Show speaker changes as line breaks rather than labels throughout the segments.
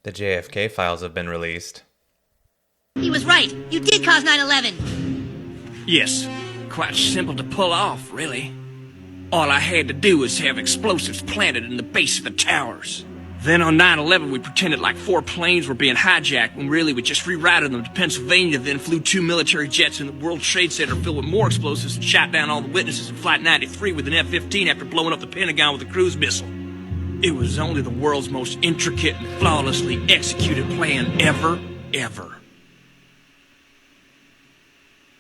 The JFK files have been released.
He was right. You did cause 9/11.
Yes, quite simple to pull off, really. All I had to do was have explosives planted in the base of the towers. Then on 9/11, we pretended like 4 planes were being hijacked when really we just rerouted them to Pennsylvania, then flew 2 military jets in the World Trade Center filled with more explosives and shot down all the witnesses in Flight 93 with an F-15 after blowing up the Pentagon with a cruise missile. It was only the world's most intricate and flawlessly executed plan ever.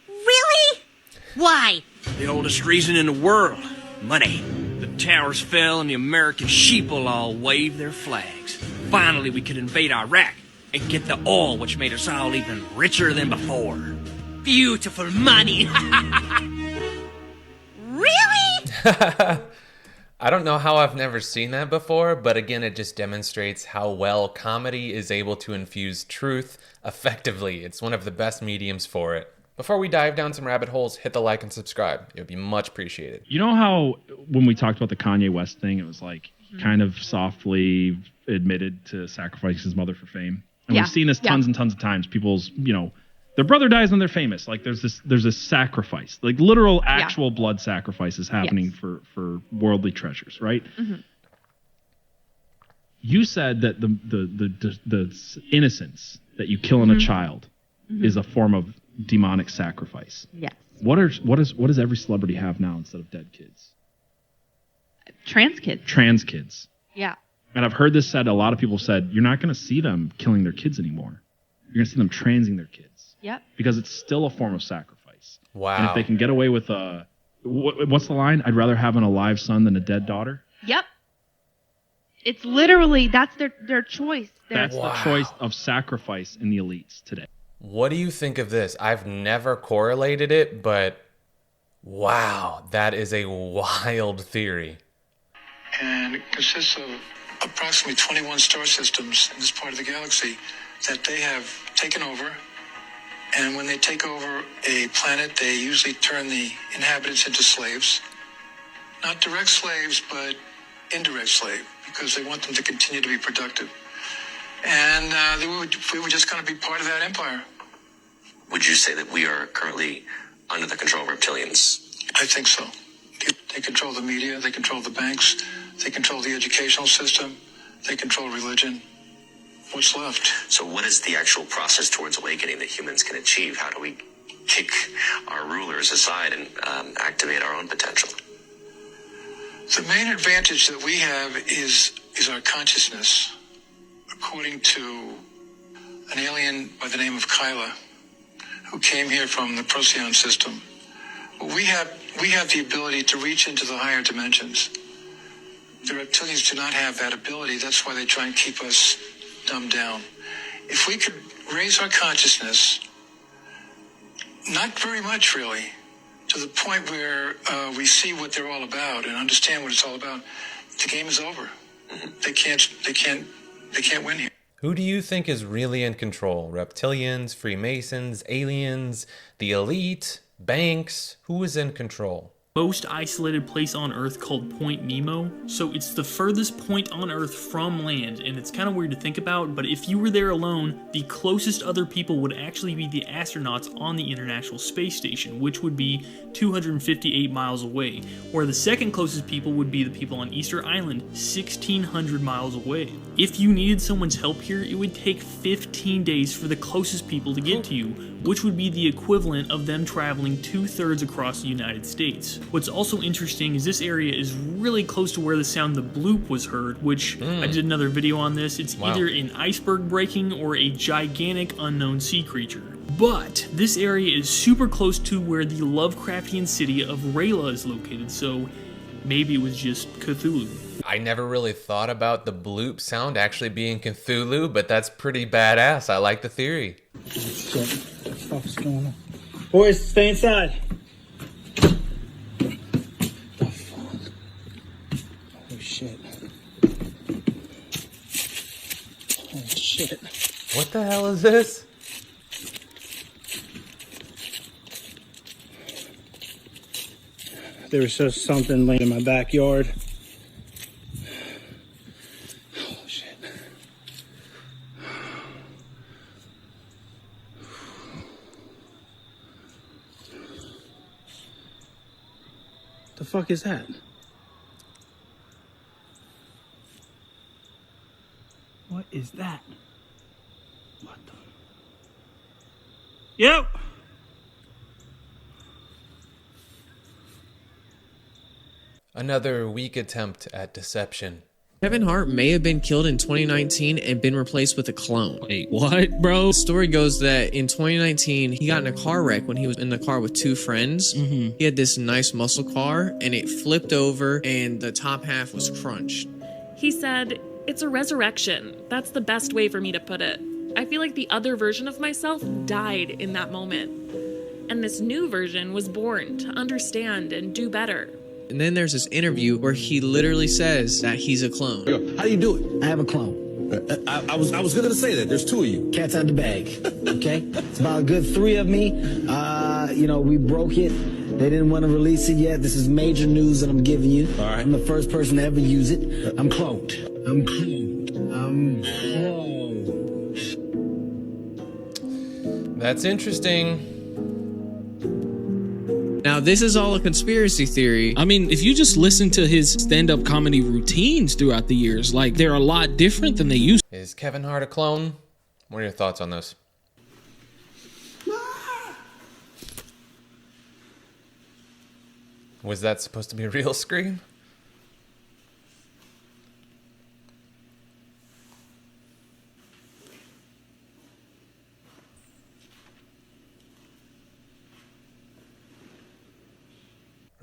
Really? Why?
The oldest reason in the world. Money. The towers fell and the American sheeple all waved their flags. Finally, we could invade Iraq and get the oil, which made us all even richer than before.
Beautiful money. Really?
I don't know how I've never seen that before, but again, it just demonstrates how well comedy is able to infuse truth effectively. It's one of the best mediums for it. Before we dive down some rabbit holes, hit the like and subscribe. It would be much appreciated.
You know how when we talked about the Kanye West thing, it was like kind of softly admitted to sacrifice his mother for fame? And we've seen this tons and tons of times. People's, their brother dies and they're famous. Like there's a sacrifice, like literal actual blood sacrifices happening for worldly treasures, right? Mm-hmm. You said that the innocence that you kill in a child is a form of demonic sacrifice.
Yes.
What does every celebrity have now instead of dead kids?
Trans kids.
Trans kids.
Yeah.
And I've heard this said, a lot of people said, you're not going to see them killing their kids anymore. You're going to see them transing their kids.
Yep.
Because it's still a form of sacrifice.
Wow.
And if they can get away with what's the line? I'd rather have an alive son than a dead daughter.
Yep. It's literally, that's their choice.
That's the choice of sacrifice in the elites today.
What do you think of this? I've never correlated it, but wow, that is a wild theory.
And it consists of approximately 21 star systems in this part of the galaxy that they have taken over. And when they take over a planet, they usually turn the inhabitants into slaves. Not direct slaves, but indirect slave, because they want them to continue to be productive. And we were just going to be part of that empire.
Would you say that we are currently under the control of reptilians?
I think so. They control the media, they control the banks, they control the educational system, they control religion. What's left?
So what is the actual process towards awakening that humans can achieve? How do we kick our rulers aside and activate our own potential?
The main advantage that we have is our consciousness. According to an alien by the name of Kyla, who came here from the Procyon system, we have the ability to reach into the higher dimensions. The reptilians do not have that ability. That's why they try and keep us dumbed down. If we could raise our consciousness, not very much really, to the point where we see what they're all about and understand what it's all about, the game is over. They can't win here.
Who do you think is really in control? Reptilians, Freemasons, aliens, the elite, banks? Who is in control?
Most isolated place on Earth called Point Memo, so it's the furthest point on Earth from land, and it's kind of weird to think about, but if you were there alone, the closest other people would actually be the astronauts on the International Space Station, which would be 258 miles away, where the second closest people would be the people on Easter Island, 1,600 miles away. If you needed someone's help here, it would take 15 days for the closest people to get to you, which would be the equivalent of them traveling 2/3 across the United States. What's also interesting is this area is really close to where the sound the bloop was heard, which I did another video on this. It's either an iceberg breaking or a gigantic unknown sea creature. But this area is super close to where the Lovecraftian city of Rayla is located, so maybe it was just Cthulhu.
I never really thought about the bloop sound actually being Cthulhu, but that's pretty badass. I like the theory.
Shit, what the fuck's going on? Boys, stay inside. The fuck? Oh shit. Oh shit.
What the hell is this?
There was just something laying in my backyard. Oh shit. The fuck is that? What is that? What the? Yep.
Another weak attempt at deception.
Kevin Hart may have been killed in 2019 and been replaced with a clone.
Wait, what, bro?
The story goes that in 2019, he got in a car wreck when he was in the car with two friends. He had this nice muscle car, and it flipped over, and the top half was crunched.
He said, "It's a resurrection. That's the best way for me to put it. I feel like the other version of myself died in that moment. And this new version was born to understand and do better."
And then there's this interview where he literally says that he's a clone.
How do you do it? I have a clone. I was going to say that. There's two of you. Cat's out the bag. Okay? It's about a good three of me. We broke it. They didn't want to release it yet. This is major news that I'm giving you. All right. I'm the first person to ever use it. I'm cloned. I'm cloned. I'm cloned.
That's interesting.
Now, this is all a conspiracy theory.
I mean, if you just listen to his stand-up comedy routines throughout the years, like, they're a lot different than they used to.
Is Kevin Hart a clone? What are your thoughts on this? Was that supposed to be a real scream?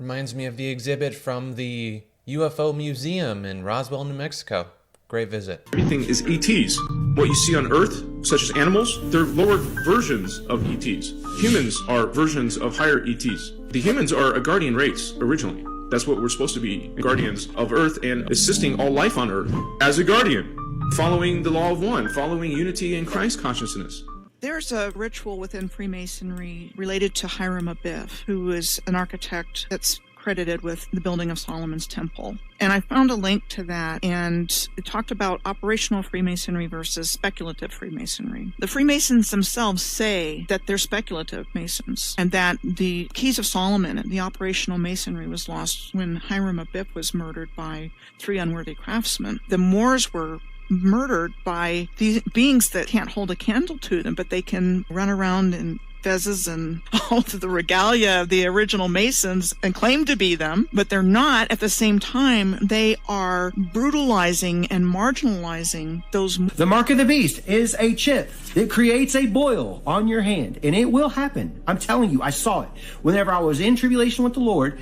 Reminds me of the exhibit from the UFO Museum in Roswell, New Mexico. Great visit.
Everything is ETs. What you see on Earth, such as animals, they're lower versions of ETs. Humans are versions of higher ETs. The humans are a guardian race, originally. That's what we're supposed to be, guardians of Earth and assisting all life on Earth as a guardian, following the law of one, following unity in Christ consciousness.
There's a ritual within Freemasonry related to Hiram Abiff, who is an architect that's credited with the building of Solomon's Temple. And I found a link to that, and it talked about operational Freemasonry versus speculative Freemasonry. The Freemasons themselves say that they're speculative Masons, and that the Keys of Solomon, the operational Masonry, was lost when Hiram Abiff was murdered by 3 unworthy craftsmen. The Moors were murdered by these beings that can't hold a candle to them, but they can run around in fezzes and all of the regalia of the original Masons and claim to be them, but they're not. At the same time, they are brutalizing and marginalizing those.
The mark of the beast is a chip. It creates a boil on your hand, and it will happen. I'm telling you, I saw it. Whenever I was in tribulation with the Lord,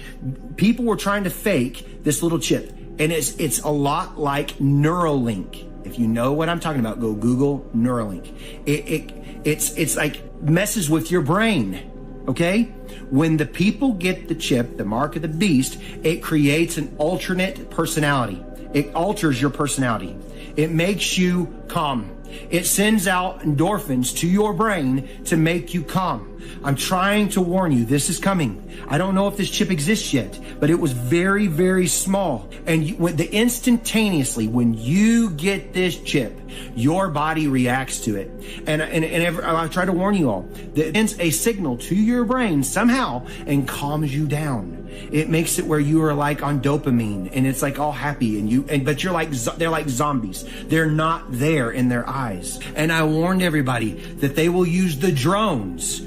people were trying to fake this little chip, and it's a lot like Neuralink. If you know what I'm talking about, go Google Neuralink. It's like messes with your brain, okay? When the people get the chip, the mark of the beast, it creates an alternate personality. It alters your personality. It makes you calm. It sends out endorphins to your brain to make you calm. I'm trying to warn you, this is coming. I don't know if this chip exists yet, but it was very, very small. And instantaneously, when you get this chip, your body reacts to it. And I try to warn you all, that it sends a signal to your brain somehow and calms you down. It makes it where you are like on dopamine, and it's like all happy, but you're like, they're like zombies. They're not there in their eyes. And I warned everybody that they will use the drones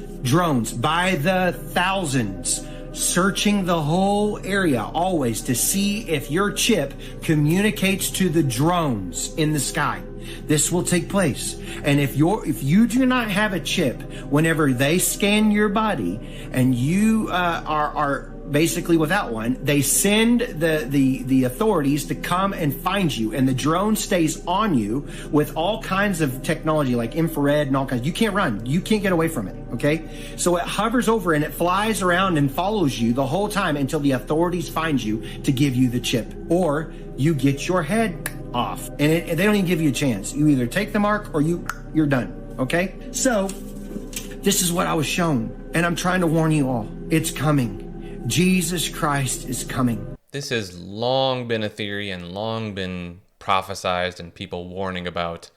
by the thousands, searching the whole area always to see if your chip communicates to the drones in the sky. This will take place. And if you do not have a chip, whenever they scan your body and you are basically without one, they send the authorities to come and find you, and the drone stays on you with all kinds of technology like infrared and all kinds. You can't run. You can't get away from it, okay? So it hovers over and it flies around and follows you the whole time until the authorities find you to give you the chip, or you get your head off. And they don't even give you a chance. You either take the mark or you're done, okay? So this is what I was shown, and I'm trying to warn you all. It's coming. Jesus Christ is coming.
This has long been a theory and long been prophesized and people warning about.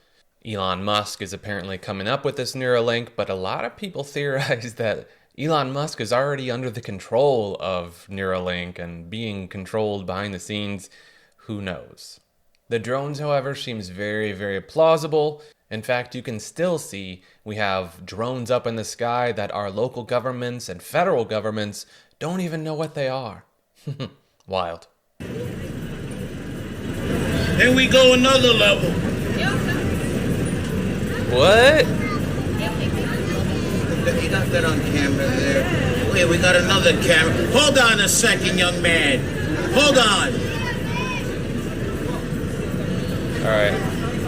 Elon Musk is apparently coming up with this Neuralink, but a lot of people theorize that Elon Musk is already under the control of Neuralink and being controlled behind the scenes. Who knows? The drones, however, seems very, very plausible. In fact, you can still see we have drones up in the sky that our local governments and federal governments don't even know what they are. Wild.
Here we go, another level.
What?
You got that on camera there. Wait, we got another camera. Hold on a second, young man. Hold on.
All right.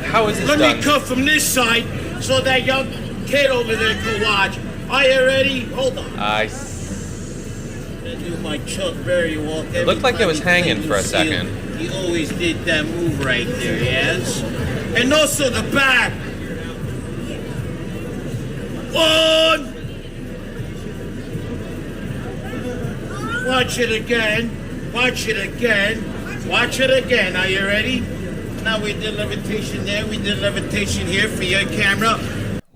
How is this
done?
Let
me cut from this side so that young kid over there can watch. Are you ready? Hold on. Do my Chuck Berry walk.
It looked like it was hanging for a second.
He always did that move right there, yes? And also the back. 1. Watch it again. Watch it again. Watch it again. Are you ready? Now we did levitation there. We did levitation here for your camera.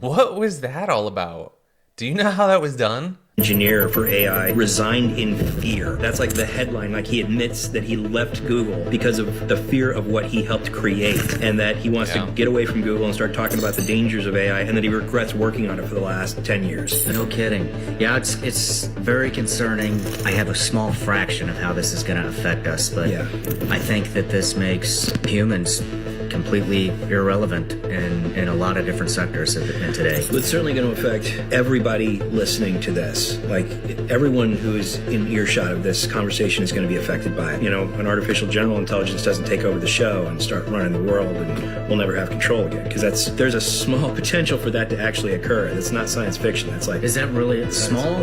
What was that all about? Do you know how that was done?
Engineer for AI resigned in fear. That's like the headline, like he admits that he left Google because of the fear of what he helped create, and that he wants to get away from Google and start talking about the dangers of AI, and that he regrets working on it for the last 10 years.
No kidding. Yeah, it's very concerning. I have a small fraction of how this is going to affect us, but I think that this makes humans completely irrelevant in a lot of different sectors in today.
It's certainly going to affect everybody listening to this. Like, everyone who is in earshot of this conversation is going to be affected by it. You know, an artificial general intelligence doesn't take over the show and start running the world, and we'll never have control again. Because there's a small potential for that to actually occur. It's not science fiction. That's like...
Is that really small?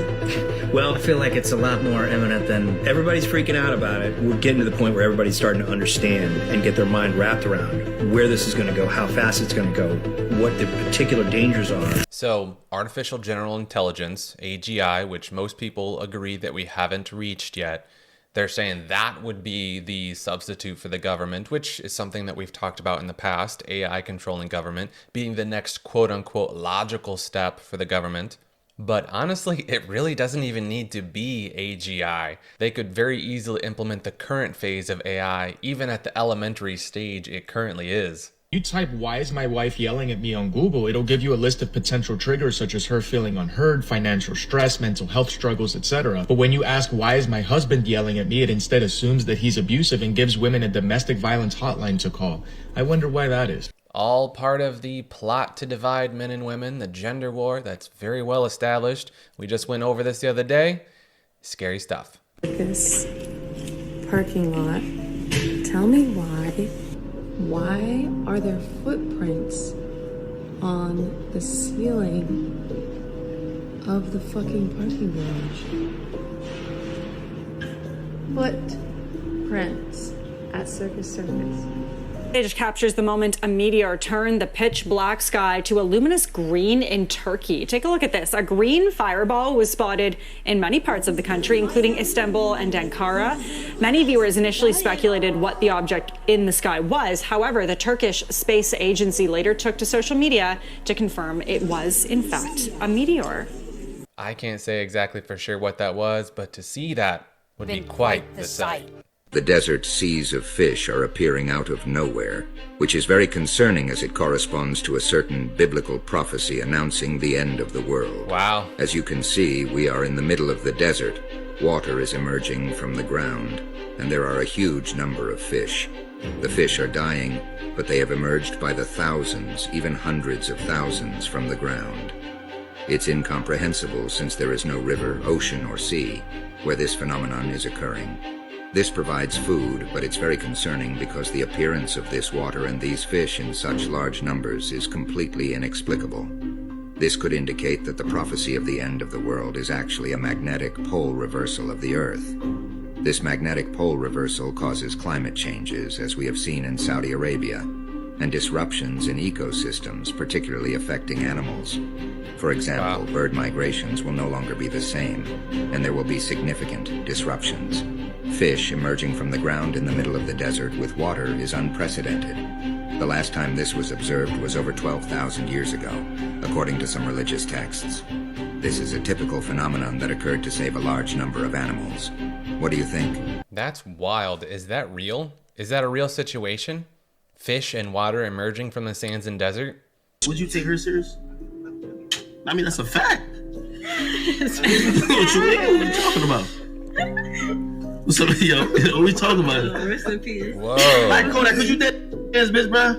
Well,
I feel like it's a lot more imminent than...
Everybody's freaking out about it. We're getting to the point where everybody's starting to understand and get their mind wrapped around where this is going to go, how fast it's going to go, what the particular dangers are.
So, artificial general intelligence, AGI, which most people agree that we haven't reached yet, they're saying that would be the substitute for the government, which is something that we've talked about in the past, AI controlling government, being the next quote-unquote logical step for the government. But honestly, it really doesn't even need to be AGI. They could very easily implement the current phase of AI, even at the elementary stage it currently is.
You type, "Why is my wife yelling at me?" on Google, it'll give you a list of potential triggers such as her feeling unheard, financial stress, mental health struggles, etc. But when you ask, "Why is my husband yelling at me?" it instead assumes that he's abusive and gives women a domestic violence hotline to call. I wonder why that is.
All part of the plot to divide men and women, the gender war that's very well established. We just went over this the other day. Scary stuff.
This parking lot. Tell me why. Why are there footprints on the ceiling of the fucking parking garage? Footprints at Circus Circus.
Footage captures the moment a meteor turned the pitch black sky to a luminous green in Turkey. Take a look at this. A green fireball was spotted in many parts of the country, including Istanbul and Ankara. Many viewers initially speculated what the object in the sky was. However, the Turkish Space Agency later took to social media to confirm it was, in fact, a meteor.
I can't say exactly for sure what that was, but to see that would be quite the sight.
The desert seas of fish are appearing out of nowhere, which is very concerning as it corresponds to a certain biblical prophecy announcing the end of the world.
Wow.
As you can see, we are in the middle of the desert. Water is emerging from the ground, and there are a huge number of fish. The fish are dying, but they have emerged by the thousands, even hundreds of thousands from the ground. It's incomprehensible since there is no river, ocean, or sea where this phenomenon is occurring. This provides food, but it's very concerning because the appearance of this water and these fish in such large numbers is completely inexplicable. This could indicate that the prophecy of the end of the world is actually a magnetic pole reversal of the Earth. This magnetic pole reversal causes climate changes, as we have seen in Saudi Arabia, and disruptions in ecosystems, particularly affecting animals. For example, bird migrations will no longer be the same, and there will be significant disruptions. Fish emerging from the ground in the middle of the desert with water is unprecedented. The last time this was observed was over 12,000 years ago, according to some religious texts. This is a typical phenomenon that occurred to save a large number of animals. What do you think?
That's wild. Is that real? Is that a real situation? Fish and water emerging from the sands and desert?
Would you take her serious? I mean, that's a fact. What you talking about? What's up, yo? What are we talking about?
Rest in peace.
Whoa.
Like, Kodak, could you dance, bitch, bro?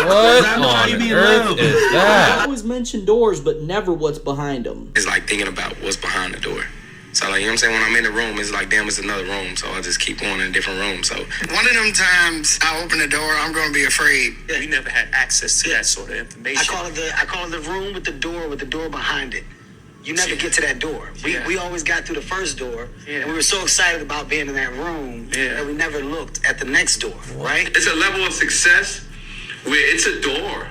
What on earth is that?
I always mention doors, but never what's behind them.
It's like thinking about what's behind the door. So, like, you know what I'm saying? When I'm in the room, it's like, damn, it's another room. So I just keep going in a different room. So one of them times I open the door, I'm going to be afraid.
Yeah, you never had access to that sort of information.
I call it the room with the door behind it. You never get to that door. We always got through the first door, and we were so excited about being in that room that we never looked at the next door, right?
It's a level of success where it's a door.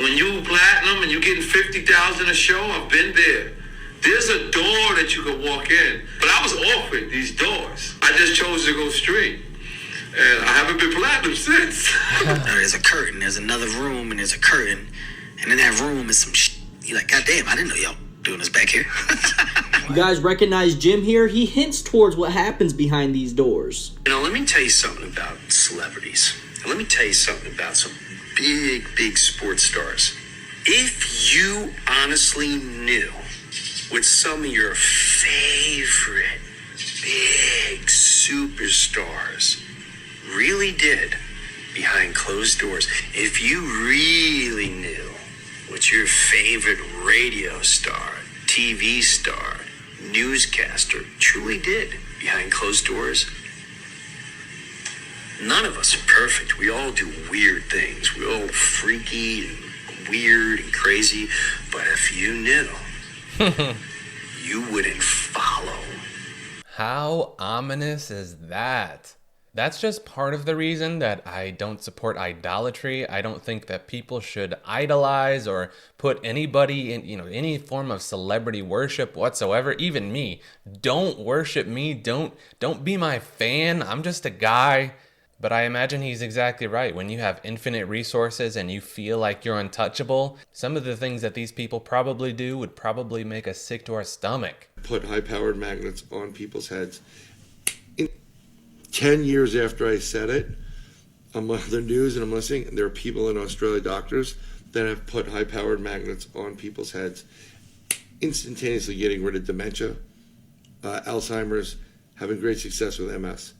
When you platinum and you're getting 50,000 a show, I've been there. There's a door that you can walk in. But I was offered these doors. I just chose to go straight. And I haven't been platinum since.
There's a curtain, there's another room, and there's a curtain. And in that room is some shit. You're like, God damn, I didn't know y'all doing this back here.
You guys recognize Jim here? He hints towards what happens behind these doors.
You know, let me tell you something about celebrities. And let me tell you something about some big sports stars. If you honestly knew what some of your favorite big superstars really did behind closed doors, if you really knew what your favorite radio star, TV star, newscaster truly did behind closed doors, none of us are perfect. We all do weird things. We're all freaky and weird and crazy. But if you knew, you wouldn't follow.
How ominous is that? That's just part of the reason that I don't support idolatry. I don't think that people should idolize or put anybody in, any form of celebrity worship whatsoever. Even me. Don't worship me. Don't be my fan. I'm just a guy. But I imagine he's exactly right. When you have infinite resources and you feel like you're untouchable, some of the things that these people probably do would probably make us sick to our stomach.
Put high-powered magnets on people's heads. 10 years after I said it, I'm on the news and I'm listening, and there are people in Australia, doctors, that have put high-powered magnets on people's heads, instantaneously getting rid of dementia, Alzheimer's, having great success with MS.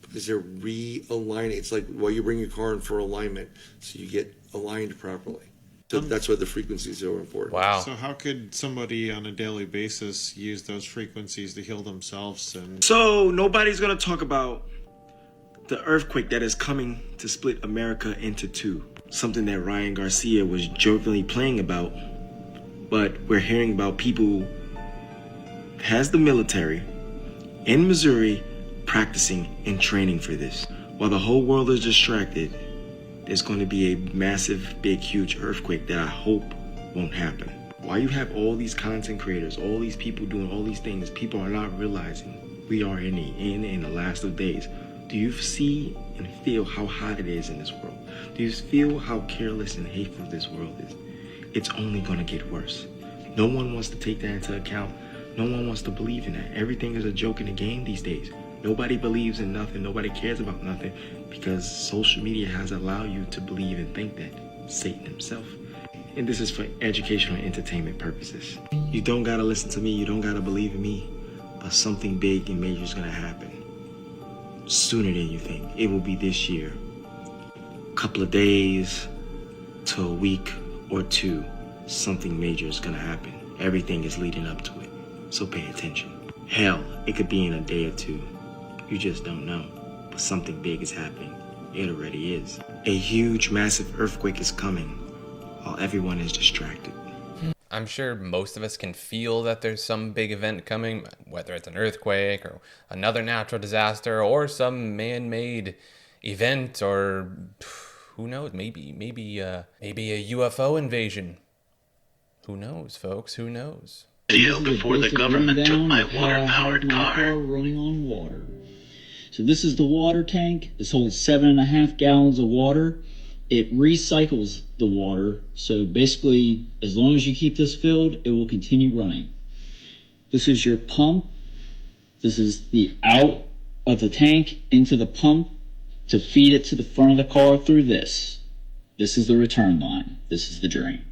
Because they're realigning. It's like, well, you bring your car in for alignment, so you get aligned properly. So that's why the frequencies are important.
Wow.
So how could somebody on a daily basis use those frequencies to heal themselves? And
So nobody's going to talk about the earthquake that is coming to split America into two. Something that Ryan Garcia was jokingly playing about. But we're hearing about people has the military in Missouri practicing and training for this. While the whole world is distracted, there's going to be a massive, big, huge earthquake that I hope won't happen. While you have all these content creators, all these people doing all these things, people are not realizing we are in the last of days. Do you see and feel how hot it is in this world? Do you feel how careless and hateful this world is? It's only going to get worse. No one wants to take that into account. No one wants to believe in that. Everything is a joke in the game these days. Nobody believes in nothing. Nobody cares about nothing because social media has allowed you to believe and think that Satan himself. And this is for educational and entertainment purposes. You don't gotta listen to me. You don't gotta believe in me. But something big and major is gonna happen sooner than you think. It will be this year. A couple of days to a week or two, something major is gonna happen. Everything is leading up to it. So pay attention. Hell, it could be in a day or two. You just don't know. But something big is happening. It already is. A huge, massive earthquake is coming while everyone is distracted.
I'm sure most of us can feel that there's some big event coming, whether it's an earthquake or another natural disaster or some man-made event or who knows, maybe a UFO invasion. Who knows, folks? Who knows?
Before the government took my water-powered car.
Running on water.
So this is the water tank. This holds 7.5 gallons of water. It recycles the water. So basically, as long as you keep this filled, it will continue running. This is your pump. This is the out of the tank into the pump to feed it to the front of the car through this. This is the return line. This is the drain.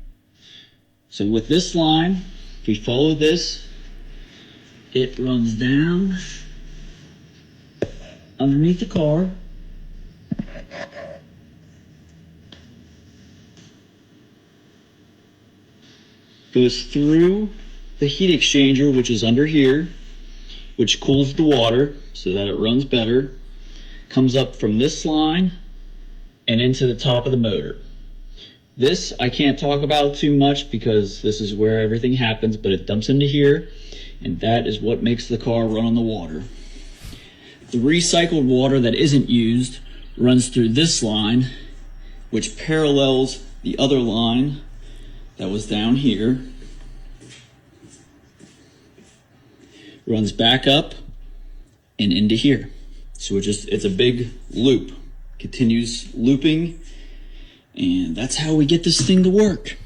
So with this line, if we follow this, it runs down underneath the car. Goes through the heat exchanger, which is under here, which cools the water so that it runs better. Comes up from this line and into the top of the motor. This I can't talk about too much because this is where everything happens, but it dumps into here, and that is what makes the car run on the water. The recycled water that isn't used runs through this line, which parallels the other line that was down here. Runs back up and into here. So it's a big loop, continues looping, and that's how we get this thing to work.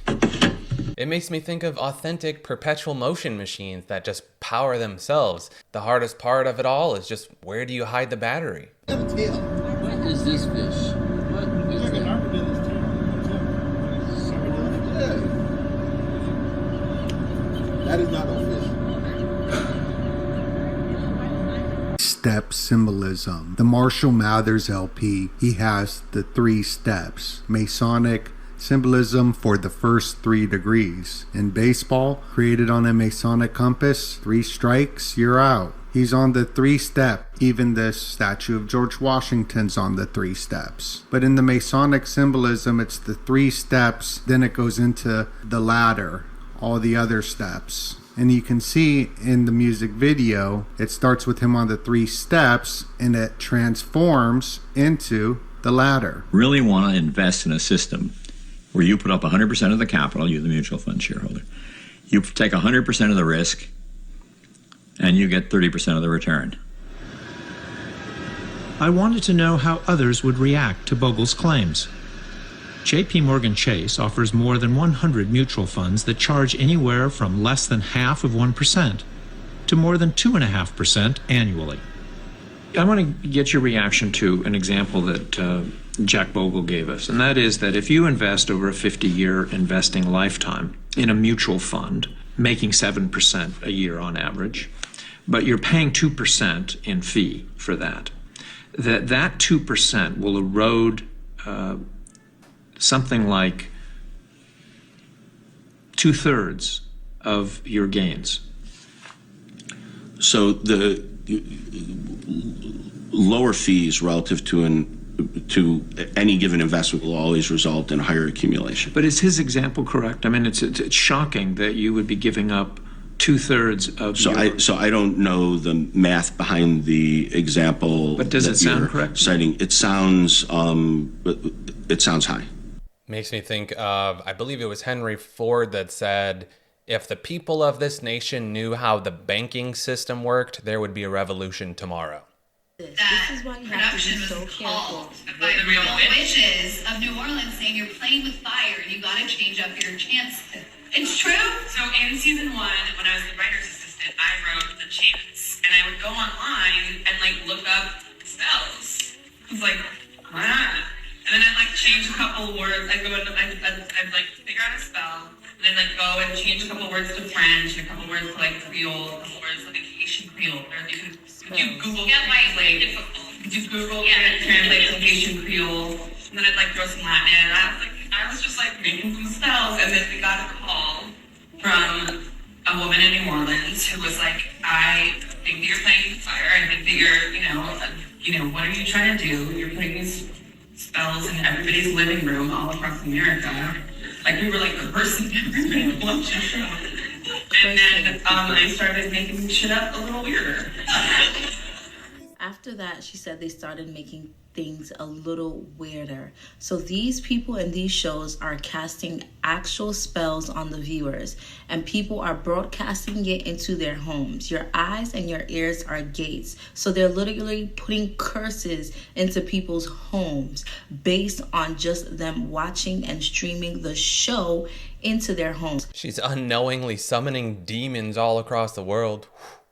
It makes me think of authentic perpetual motion machines that just power themselves. The hardest part of it all is just, where do you hide the battery?
What is this fish? What is
that is not a fish.
Step symbolism. The Marshall Mathers LP, he has the 3 steps. Masonic symbolism for the first 3 degrees. In baseball, created on a Masonic compass, 3 strikes, you're out. He's on the 3-step. Even the statue of George Washington's on the 3 steps. But in the Masonic symbolism, it's the 3 steps, then it goes into the ladder, all the other steps. And you can see in the music video, it starts with him on the 3 steps and it transforms into the ladder.
Really want to invest in a system where you put up 100% of the capital, you're the mutual fund shareholder. You take 100% of the risk and you get 30% of the return.
I wanted to know how others would react to Bogle's claims. JP Morgan Chase offers more than 100 mutual funds that charge anywhere from less than half of 1% to more than 2.5% annually.
I want to get your reaction to an example that Jack Bogle gave us, and that is that if you invest over a 50-year investing lifetime in a mutual fund, making 7% a year on average, but you're paying 2% in fee for that 2% will erode something like 2/3 of your gains.
So the lower fees relative to any given investment will always result in higher accumulation.
But is his example correct? I mean, it's shocking that you would be giving up 2/3 of
So I don't know the math behind the example.
But does it sound correct?
Citing, it sounds high.
Makes me think of, I believe it was Henry Ford that said, if the people of this nation knew how the banking system worked, there would be a revolution tomorrow.
This is why you have to be so careful. By the real witches of New Orleans saying you're playing with fire and you gotta change up your chances. It's true. So in season 1, when I was the writer's assistant, I wrote the chants, and I would go online and look up spells. I was like, why not? And then I'd change a couple words. I'd go and I'd figure out a spell, and then go and change a couple words to French, and a couple words to Creole, a couple words to Haitian Creole. Or you can Google translate. You Google translate to Haitian Creole, and then I'd throw some Latin in. I was just making some spells, and then we got a call from a woman in New Orleans who was like, I think that you're playing with fire. I think that you're, what are you trying to do? You're putting these spells in everybody's living room all across America. We were the person everybody watched the show. And then I started making shit up a little weirder.
After that, she said they started making
things a little weirder. So these people in these shows are casting actual spells on the viewers, and people are broadcasting it into their homes. Your eyes and your ears are gates. So they're literally putting curses into people's homes based on just them watching and streaming the show into their homes.
She's unknowingly summoning demons all across the world.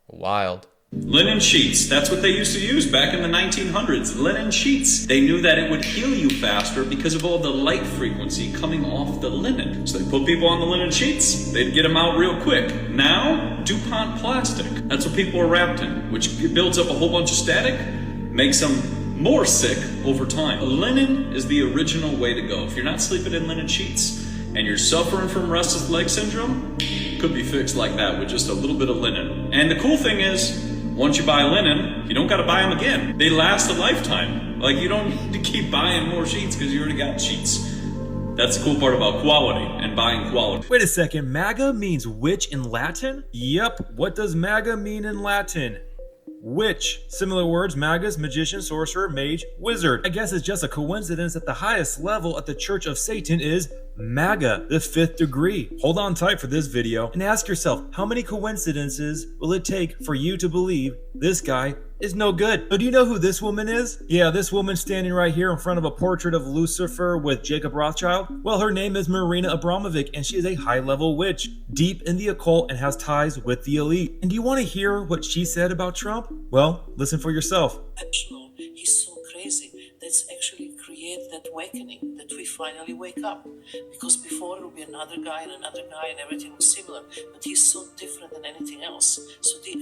Wild.
Linen sheets, that's what they used to use back in the 1900s. Linen sheets. They knew that it would heal you faster because of all the light frequency coming off the linen. So they put people on the linen sheets, they'd get them out real quick. Now, DuPont plastic. That's what people are wrapped in, which builds up a whole bunch of static, makes them more sick over time. Linen is the original way to go. If you're not sleeping in linen sheets and you're suffering from restless leg syndrome, could be fixed like that with just a little bit of linen. And the cool thing is, once you buy linen, you don't got to buy them again. They last a lifetime. Like, you don't need to keep buying more sheets because you already got sheets. That's the cool part about quality and buying quality.
Wait a second, MAGA means witch in Latin? Yep, what does MAGA mean in Latin? Witch. Similar words, magus, magician, sorcerer, mage, wizard. I guess it's just a coincidence that the highest level at the Church of Satan is MAGA, the 5th degree. Hold on tight for this video and ask yourself, how many coincidences will it take for you to believe this guy is no good? So do you know who this woman is? Yeah, this woman standing right here in front of a portrait of Lucifer with Jacob Rothschild. Well, her name is Marina Abramovic, and she is a high-level witch, deep in the occult and has ties with the elite. And do you want to hear what she said about Trump? Well, listen for yourself.
He's so crazy. That's actually create that awakening, that we finally wake up. Because before it will be another guy and everything was similar. But he's so different than anything else. So he's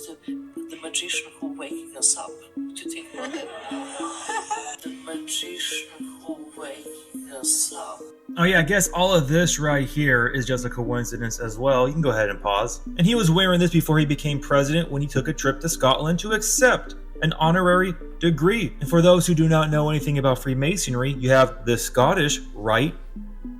the magician who waking us up. What do you think about that? The magician who waking us up.
Oh yeah, I guess all of this right here is just a coincidence as well. You can go ahead and pause. And he was wearing this before he became president when he took a trip to Scotland to accept an honorary degree. And for those who do not know anything about Freemasonry, you have the Scottish Rite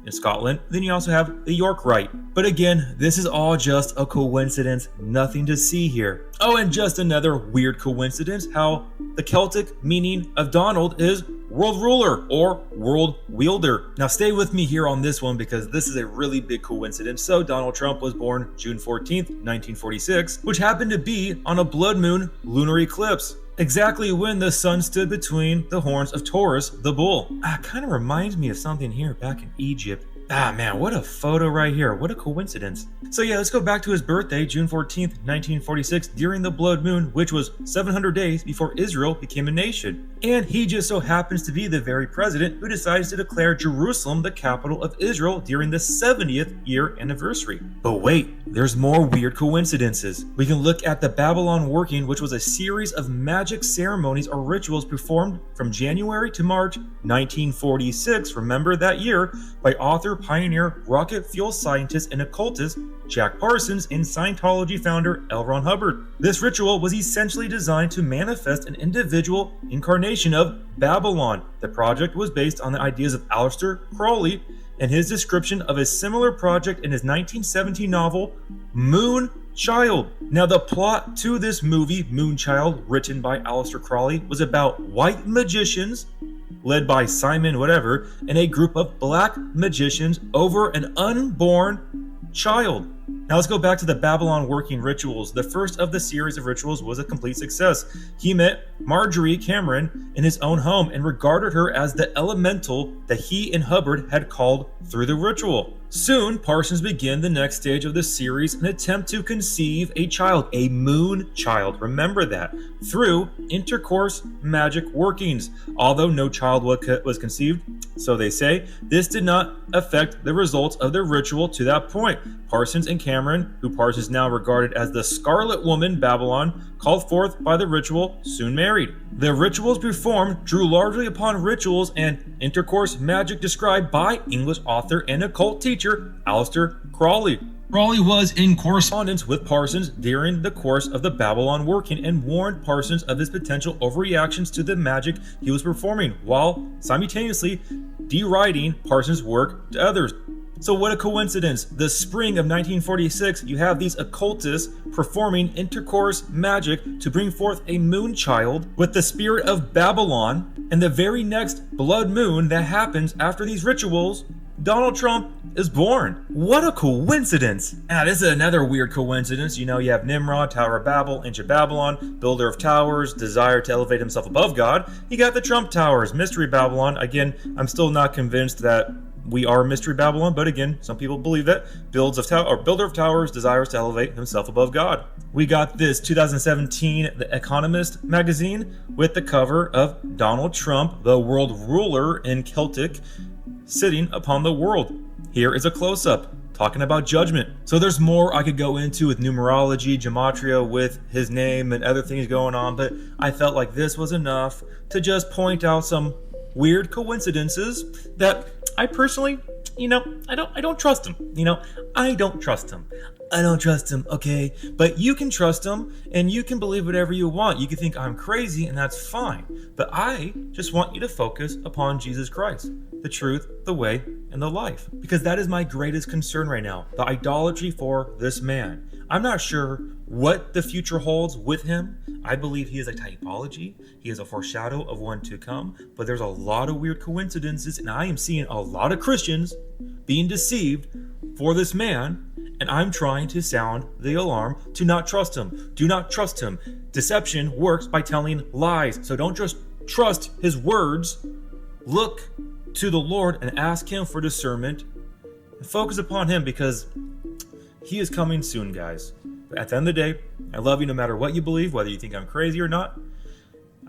in Scotland, then you also have the York Rite. But again, this is all just a coincidence, nothing to see here. Oh, and just another weird coincidence, how the Celtic meaning of Donald is world ruler or world wielder. Now stay with me here on this one because this is a really big coincidence. So Donald Trump was born June 14th, 1946, which happened to be on a blood moon lunar eclipse, exactly when the sun stood between the horns of Taurus, the bull. Kind of reminds me of something here back in Egypt. Man, what a photo right here. What a coincidence. So yeah, let's go back to his birthday, June 14th, 1946, during the blood moon, which was 700 days before Israel became a nation. And he just so happens to be the very president who decides to declare Jerusalem the capital of Israel during the 70th year anniversary. But wait, there's more weird coincidences. We can look at the Babylon working, which was a series of magic ceremonies or rituals performed from January to March 1946, remember that year, by author, pioneer, rocket fuel scientist, and occultist Jack Parsons and Scientology founder L. Ron Hubbard. This ritual was essentially designed to manifest an individual incarnation of Babylon. The project was based on the ideas of Aleister Crowley and his description of a similar project in his 1917 novel, Moonchild. Now, the plot to this movie, Moonchild, written by Aleister Crowley, was about white magicians led by Simon whatever, and a group of black magicians over an unborn child. Now let's go back to the Babylon working rituals. The first of the series of rituals was a complete success. He met Marjorie Cameron in his own home and regarded her as the elemental that he and Hubbard had called through the ritual. Soon, Parsons began the next stage of the series, an attempt to conceive a child, a moon child, remember that, through intercourse magic workings. Although no child was conceived, so they say, this did not affect the results of the ritual to that point. Parsons and Cameron, who Parsons now regarded as the Scarlet Woman Babylon, called forth by the ritual, soon married. The rituals performed drew largely upon rituals and intercourse magic described by English author and occult teacher Aleister Crowley. Crowley was in correspondence with Parsons during the course of the Babylon working and warned Parsons of his potential overreactions to the magic he was performing, while simultaneously deriding Parsons' work to others. So what a coincidence. The spring of 1946, you have these occultists performing intercourse magic to bring forth a moon child with the spirit of Babylon, and the very next blood moon that happens after these rituals, Donald Trump is born. What a coincidence. Now, this is another weird coincidence. You know, you have Nimrod, Tower of Babel, ancient Babylon, builder of towers, desire to elevate himself above God. You got the Trump Towers, Mystery Babylon. Again, I'm still not convinced that we are Mystery Babylon, but again, some people believe that. Builder of towers, desires to elevate himself above God. We got this 2017 The Economist magazine with the cover of Donald Trump, the world ruler in Celtic, sitting upon the world. Here is a close-up talking about judgment. So there's more I could go into with numerology, gematria, with his name and other things going on, but I felt like this was enough to just point out some weird coincidences that I personally, I don't trust him. I don't trust him. I don't trust him, okay? But you can trust him, and you can believe whatever you want. You can think I'm crazy, and that's fine. But I just want you to focus upon Jesus Christ, the truth, the way, and the life. Because that is my greatest concern right now, the idolatry for this man. I'm not sure what the future holds with him. I believe he is a typology. He is a foreshadow of one to come. But there's a lot of weird coincidences, and I am seeing a lot of Christians being deceived for this man. And I'm trying to sound the alarm to not trust him. Do not trust him. Deception works by telling lies. So don't just trust his words. Look to the Lord and ask him for discernment. And focus upon him, because he is coming soon, guys. But at the end of the day, I love you no matter what you believe, whether you think I'm crazy or not.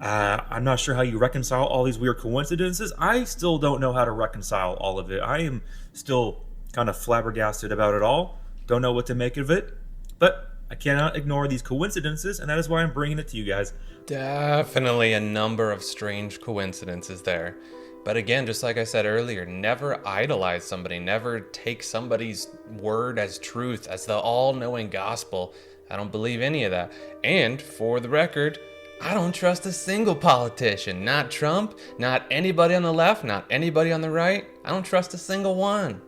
I'm not sure how you reconcile all these weird coincidences. I still don't know how to reconcile all of it. I am still kind of flabbergasted about it all. Don't know what to make of it, but I cannot ignore these coincidences, and that is why I'm bringing it to you guys.
Definitely a number of strange coincidences there. But again, just like I said earlier, never idolize somebody. Never take somebody's word as truth, as the all-knowing gospel. I don't believe any of that. And for the record, I don't trust a single politician. Not Trump, not anybody on the left, not anybody on the right. I don't trust a single one.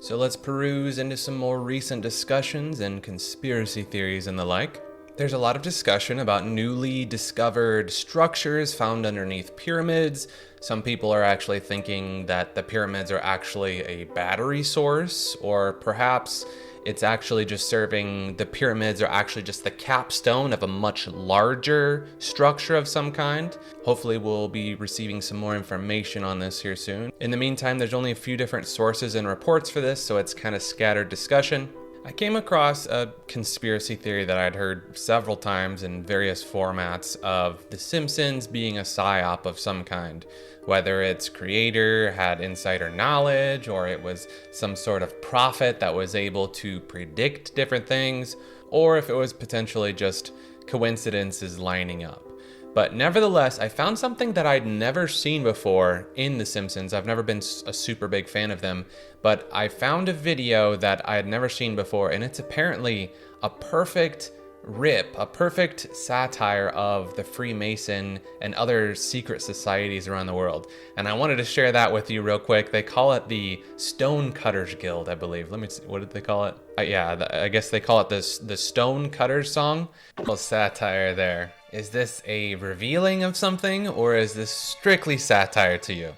So let's peruse into some more recent discussions and conspiracy theories and the like. There's a lot of discussion about newly discovered structures found underneath pyramids. Some people are actually thinking that the pyramids are actually a battery source, or perhaps it's actually just serving, the pyramids are actually just the capstone of a much larger structure of some kind. Hopefully we'll be receiving some more information on this here soon. In the meantime, there's only a few different sources and reports for this, so it's kind of scattered discussion. I came across a conspiracy theory that I'd heard several times in various formats of The Simpsons being a psyop of some kind. Whether its creator had insider knowledge, or it was some sort of prophet that was able to predict different things, or if it was potentially just coincidences lining up. But nevertheless, I found something that I'd never seen before in The Simpsons. I've never been a super big fan of them, but I found a video that I had never seen before, and it's apparently a perfect rip, a perfect satire of the Freemason and other secret societies around the world. And I wanted to share that with you real quick. They call it the Stonecutters Guild, I believe. Let me see, what did they call it? I guess they call it the Stonecutters song. A little satire there. Is this a revealing of something, or is this strictly satire to you?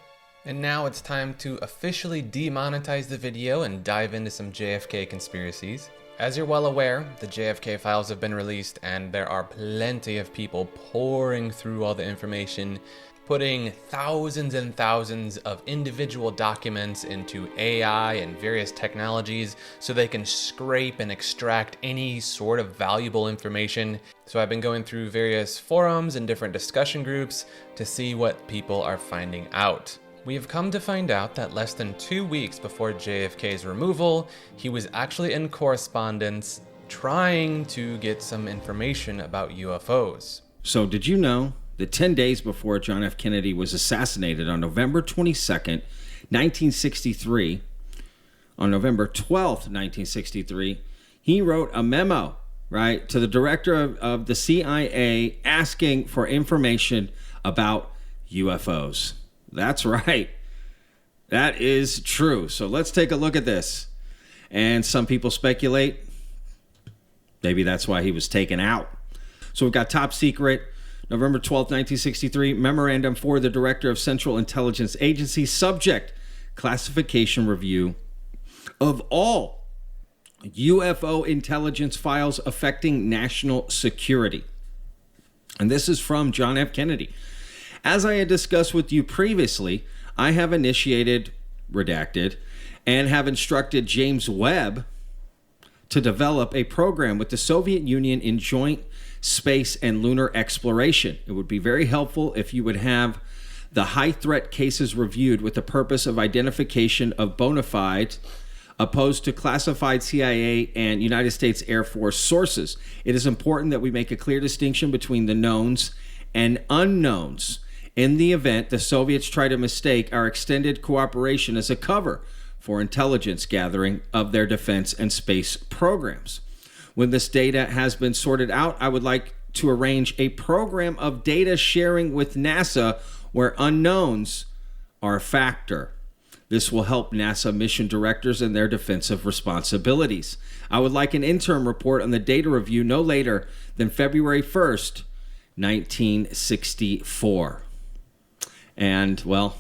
And now it's time to officially demonetize the video and dive into some JFK conspiracies. As you're well aware, the JFK files have been released, and there are plenty of people pouring through all the information, putting thousands and thousands of individual documents into AI and various technologies so they can scrape and extract any sort of valuable information. So I've been going through various forums and different discussion groups to see what people are finding out. We have come to find out that less than 2 weeks before JFK's removal, he was actually in correspondence trying to get some information about UFOs.
So did you know that 10 days before John F. Kennedy was assassinated on November 22nd, 1963, on November 12th, 1963, he wrote a memo, right, to the director of the CIA asking for information about UFOs. That's right. That is true. So let's take a look at this. And some people speculate maybe that's why he was taken out. So we've got top secret, November 12th, 1963, memorandum for the Director of Central Intelligence Agency, subject, classification review of all UFO intelligence files affecting national security. And this is from John F. Kennedy. As I had discussed with you previously, I have initiated, redacted, and have instructed James Webb to develop a program with the Soviet Union in joint space and lunar exploration. It would be very helpful if you would have the high threat cases reviewed with the purpose of identification of bona fide opposed to classified CIA and United States Air Force sources. It is important that we make a clear distinction between the knowns and unknowns in the event the Soviets try to mistake our extended cooperation as a cover for intelligence gathering of their defense and space programs. When this data has been sorted out, I would like to arrange a program of data sharing with NASA where unknowns are a factor. This will help NASA mission directors in their defensive responsibilities. I would like an interim report on the data review no later than February 1st, 1964. And, well,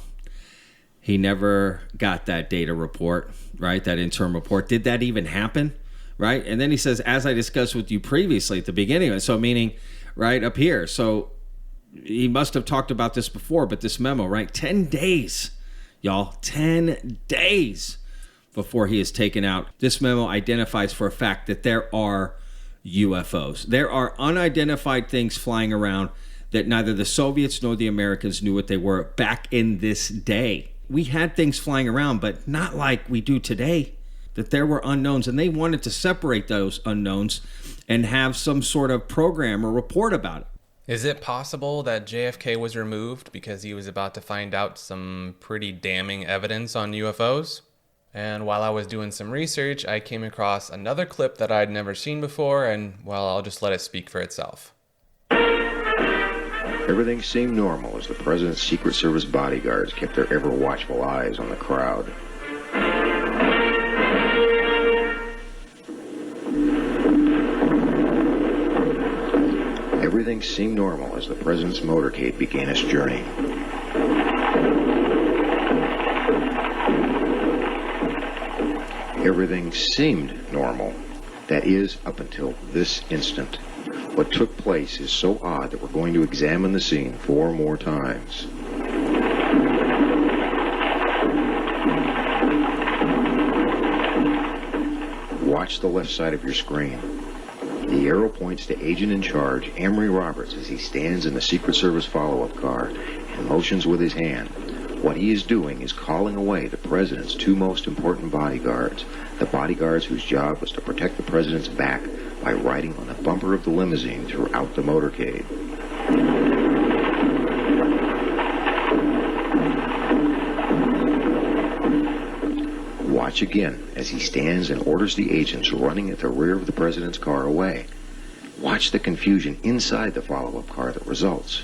he never got that data report, right? That interim report. Did that even happen? Right? And then he says, as I discussed with you previously at the beginning of it, so meaning right up here. So he must have talked about this before, but this memo, right? 10 days, y'all, 10 days before he is taken out. This memo identifies for a fact that there are UFOs. There are unidentified things flying around that neither the Soviets nor the Americans knew what they were back in this day. We had things flying around, but not like we do today. That there were unknowns, and they wanted to separate those unknowns and have some sort of program or report about it.
Is it possible that JFK was removed because he was about to find out some pretty damning evidence on UFOs? And while I was doing some research, I came across another clip that I'd never seen before, and, well, I'll just let it speak for itself.
Everything seemed normal as the president's Secret Service bodyguards kept their ever-watchful eyes on the crowd. Everything seemed normal as the president's motorcade began its journey. Everything seemed normal. That is, up until this instant. What took place is so odd that we're going to examine the scene 4 more times. Watch the left side of your screen. The arrow points to Agent in Charge, Amory Roberts, as he stands in the Secret Service follow-up car and motions with his hand. What he is doing is calling away the president's 2 most important bodyguards, the bodyguards whose job was to protect the president's back by riding on the bumper of the limousine throughout the motorcade. Watch again as he stands and orders the agents running at the rear of the president's car away. Watch the confusion inside the follow-up car that results.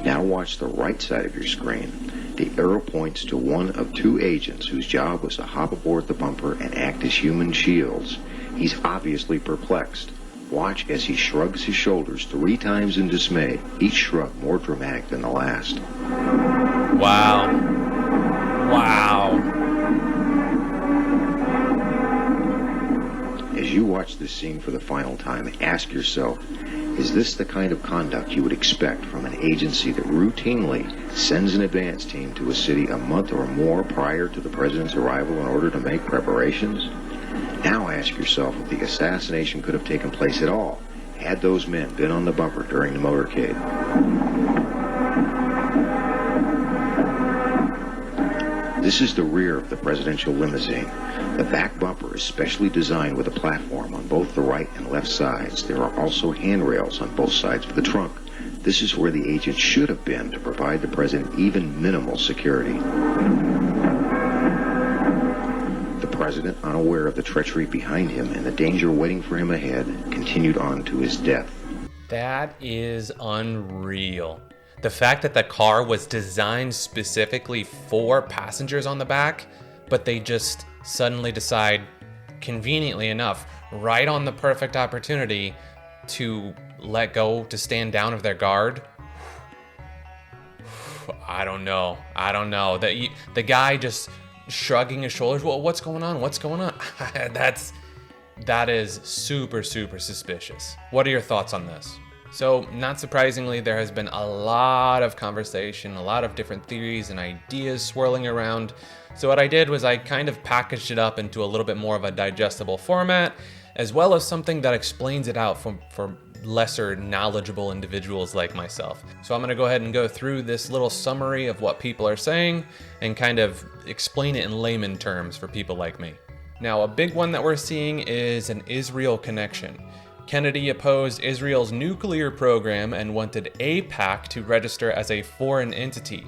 Now watch the right side of your screen. The arrow points to one of 2 agents whose job was to hop aboard the bumper and act as human shields. He's obviously perplexed. Watch as he shrugs his shoulders 3 times in dismay, each shrug more dramatic than the last.
Wow. Wow.
As you watch this scene for the final time, ask yourself, is this the kind of conduct you would expect from an agency that routinely sends an advance team to a city a month or more prior to the president's arrival in order to make preparations? Now ask yourself if the assassination could have taken place at all had those men been on the bumper during the motorcade. This is the rear of the presidential limousine. The back bumper is specially designed with a platform on both the right and left sides. There are also handrails on both sides of the trunk. This is where the agent should have been to provide the president even minimal security. president, unaware of the treachery behind him and the danger waiting for him ahead, continued on to his death.
That is unreal. The fact that the car was designed specifically for passengers on the back, but they just suddenly decide, conveniently enough, right on the perfect opportunity to let go, to stand down of their guard. I don't know. The guy just shrugging his shoulders. Well, what's going on? That is super, super suspicious. What are your thoughts on this? So, not surprisingly, there has been a lot of conversation, a lot of different theories and ideas swirling around. So what I did was I kind of packaged it up into a little bit more of a digestible format, as well as something that explains it out for lesser knowledgeable individuals like myself. So I'm going to go ahead and go through this little summary of what people are saying and kind of explain it in layman terms for people like me. Now, a big one that we're seeing is an Israel connection. Kennedy opposed Israel's nuclear program and wanted AIPAC to register as a foreign entity.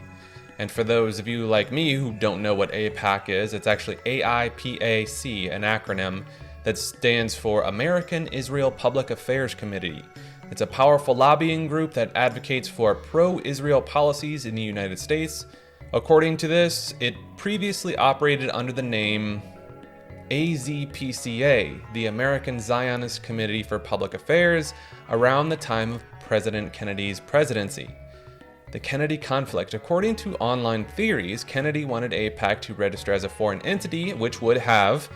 And for those of you like me who don't know what AIPAC is, it's actually AIPAC, an acronym that stands for American Israel Public Affairs Committee. It's a powerful lobbying group that advocates for pro-Israel policies in the United States. According to this, it previously operated under the name AZPCA, the American Zionist Committee for Public Affairs, around the time of President Kennedy's presidency. The Kennedy conflict. According to online theories, Kennedy wanted AIPAC to register as a foreign entity, which would have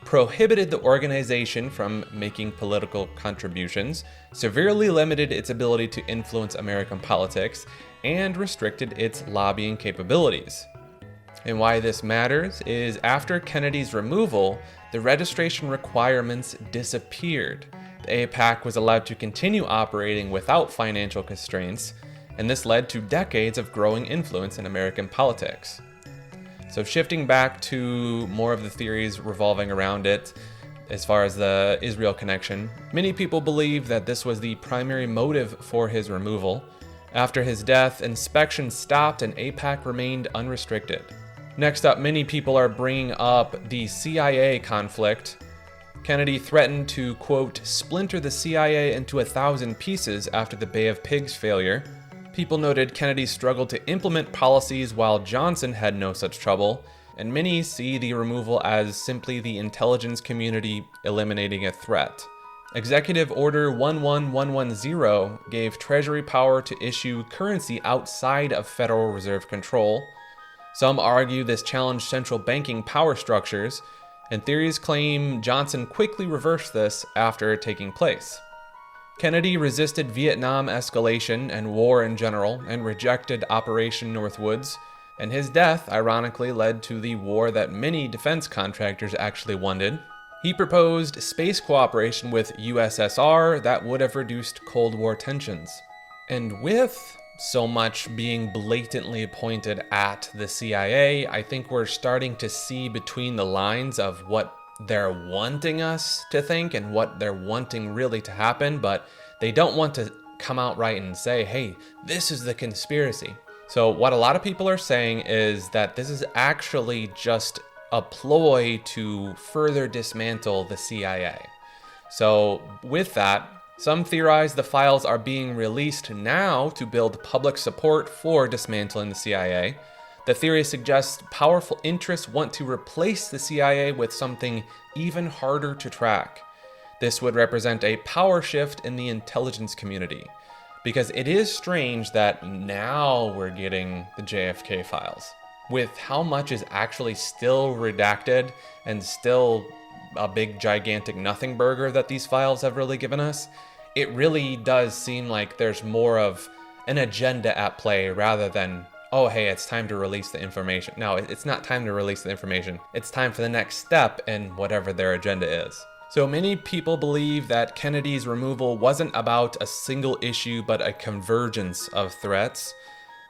prohibited the organization from making political contributions, severely limited its ability to influence American politics, and restricted its lobbying capabilities. And why this matters is after Kennedy's removal, the registration requirements disappeared. The AIPAC was allowed to continue operating without financial constraints, and this led to decades of growing influence in American politics. So shifting back to more of the theories revolving around it, as far as the Israel connection, many people believe that this was the primary motive for his removal. After his death, inspection stopped and AIPAC remained unrestricted. Next up, many people are bringing up the CIA conflict. Kennedy threatened to, quote, splinter the CIA into 1,000 pieces after the Bay of Pigs failure. People noted Kennedy struggled to implement policies while Johnson had no such trouble, and many see the removal as simply the intelligence community eliminating a threat. Executive Order 11110 gave Treasury power to issue currency outside of Federal Reserve control. Some argue this challenged central banking power structures, and theories claim Johnson quickly reversed this after taking place. Kennedy resisted Vietnam escalation and war in general, and rejected Operation Northwoods, and his death ironically led to the war that many defense contractors actually wanted. He proposed space cooperation with USSR that would have reduced Cold War tensions. And with so much being blatantly pointed at the CIA, I think we're starting to see between the lines of what they're wanting us to think and what they're wanting really to happen, but they don't want to come out right and say, hey, this is the conspiracy. So what a lot of people are saying is that this is actually just a ploy to further dismantle the CIA. So with that, some theorize the files are being released now to build public support for dismantling the CIA. The theory suggests powerful interests want to replace the CIA with something even harder to track. This would represent a power shift in the intelligence community, because it is strange that now we're getting the JFK files. With how much is actually still redacted and still a big gigantic nothing burger that these files have really given us, it really does seem like there's more of an agenda at play rather than, oh, hey, it's time to release the information. No, it's not time to release the information. It's time for the next step in whatever their agenda is. So many people believe that Kennedy's removal wasn't about a single issue, but a convergence of threats.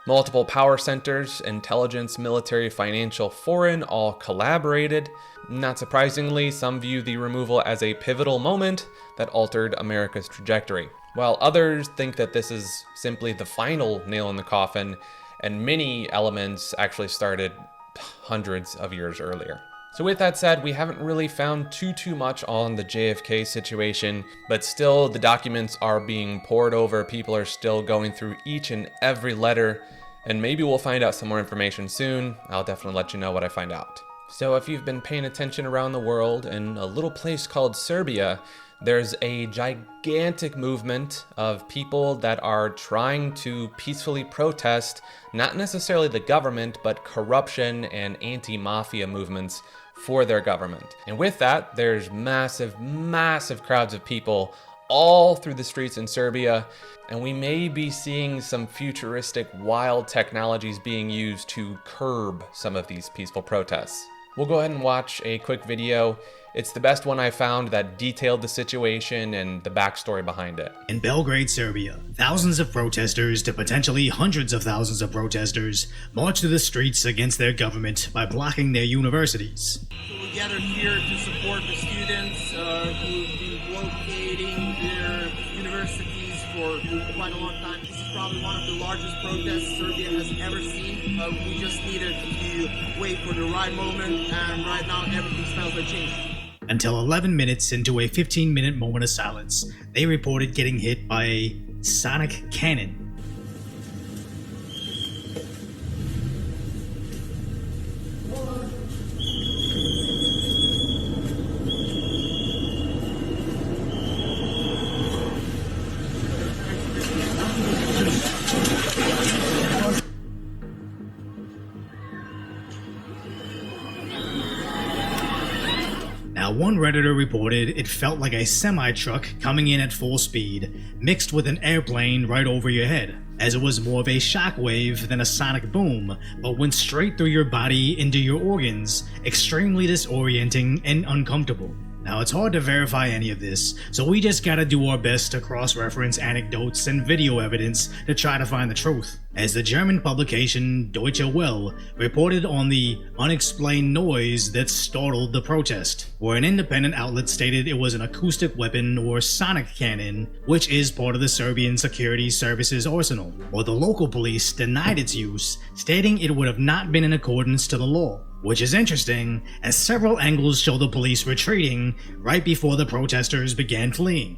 Multiple power centers, intelligence, military, financial, foreign, all collaborated. Not surprisingly, some view the removal as a pivotal moment that altered America's trajectory, while others think that this is simply the final nail in the coffin, and many elements actually started hundreds of years earlier. So with that said, we haven't really found too much on the JFK situation, but still the documents are being poured over. People are still going through each and every letter, and maybe we'll find out some more information soon. I'll definitely let you know what I find out. So if you've been paying attention around the world, in a little place called Serbia, there's a gigantic movement of people that are trying to peacefully protest, not necessarily the government, but corruption and anti-mafia movements for their government. And with that, there's massive crowds of people all through the streets in Serbia, and we may be seeing some futuristic wild technologies being used to curb some of these peaceful protests. We'll go ahead and watch a quick video. It's the best one I found that detailed the situation and the backstory behind it.
In Belgrade, Serbia, thousands of protesters to potentially hundreds of thousands of protesters march through the streets against their government by blocking their universities.
So we gathered here to support the students who have been blockading their universities for quite a long time. This is probably one of the largest protests Serbia has ever seen. We just needed to wait for the right moment, and right now everything smells like change.
Until 11 minutes into a 15-minute moment of silence, they reported getting hit by a sonic cannon. Now, one Redditor reported it felt like a semi-truck coming in at full speed, mixed with an airplane right over your head, as it was more of a shockwave than a sonic boom, but went straight through your body into your organs, extremely disorienting and uncomfortable. Now, it's hard to verify any of this, so we just gotta do our best to cross-reference anecdotes and video evidence to try to find the truth. As the German publication Deutsche Welle reported on the unexplained noise that startled the protest, where an independent outlet stated it was an acoustic weapon or sonic cannon, which is part of the Serbian security services arsenal, while the local police denied its use, stating it would have not been in accordance to the law. Which is interesting, as several angles show the police retreating right before the protesters began fleeing.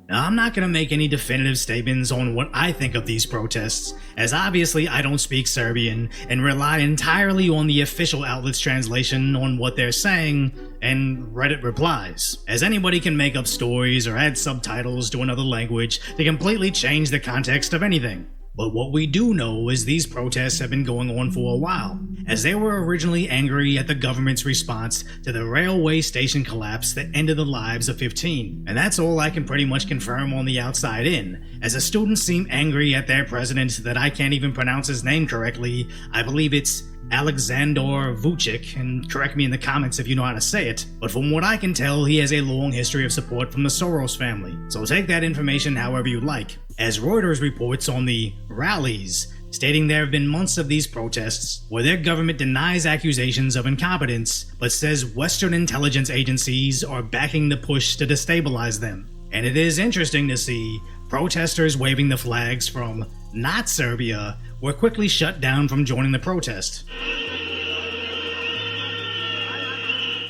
Now, I'm not going to make any definitive statements on what I think of these protests, as obviously I don't speak Serbian and rely entirely on the official outlet's translation on what they're saying and Reddit replies, as anybody can make up stories or add subtitles to another language to completely change the context of anything. But what we do know is these protests have been going on for a while, as they were originally angry at the government's response to the railway station collapse that ended the lives of 15. And that's all I can pretty much confirm on the outside in, as the students seem angry at their president that I can't even pronounce his name correctly. I believe it's Aleksandar Vučić, and correct me in the comments if you know how to say it, but from what I can tell, he has a long history of support from the Soros family, so take that information however you like. As Reuters reports on the rallies, stating there have been months of these protests where their government denies accusations of incompetence, but says Western intelligence agencies are backing the push to destabilize them. And it is interesting to see protesters waving the flags from not Serbia were quickly shut down from joining the protest.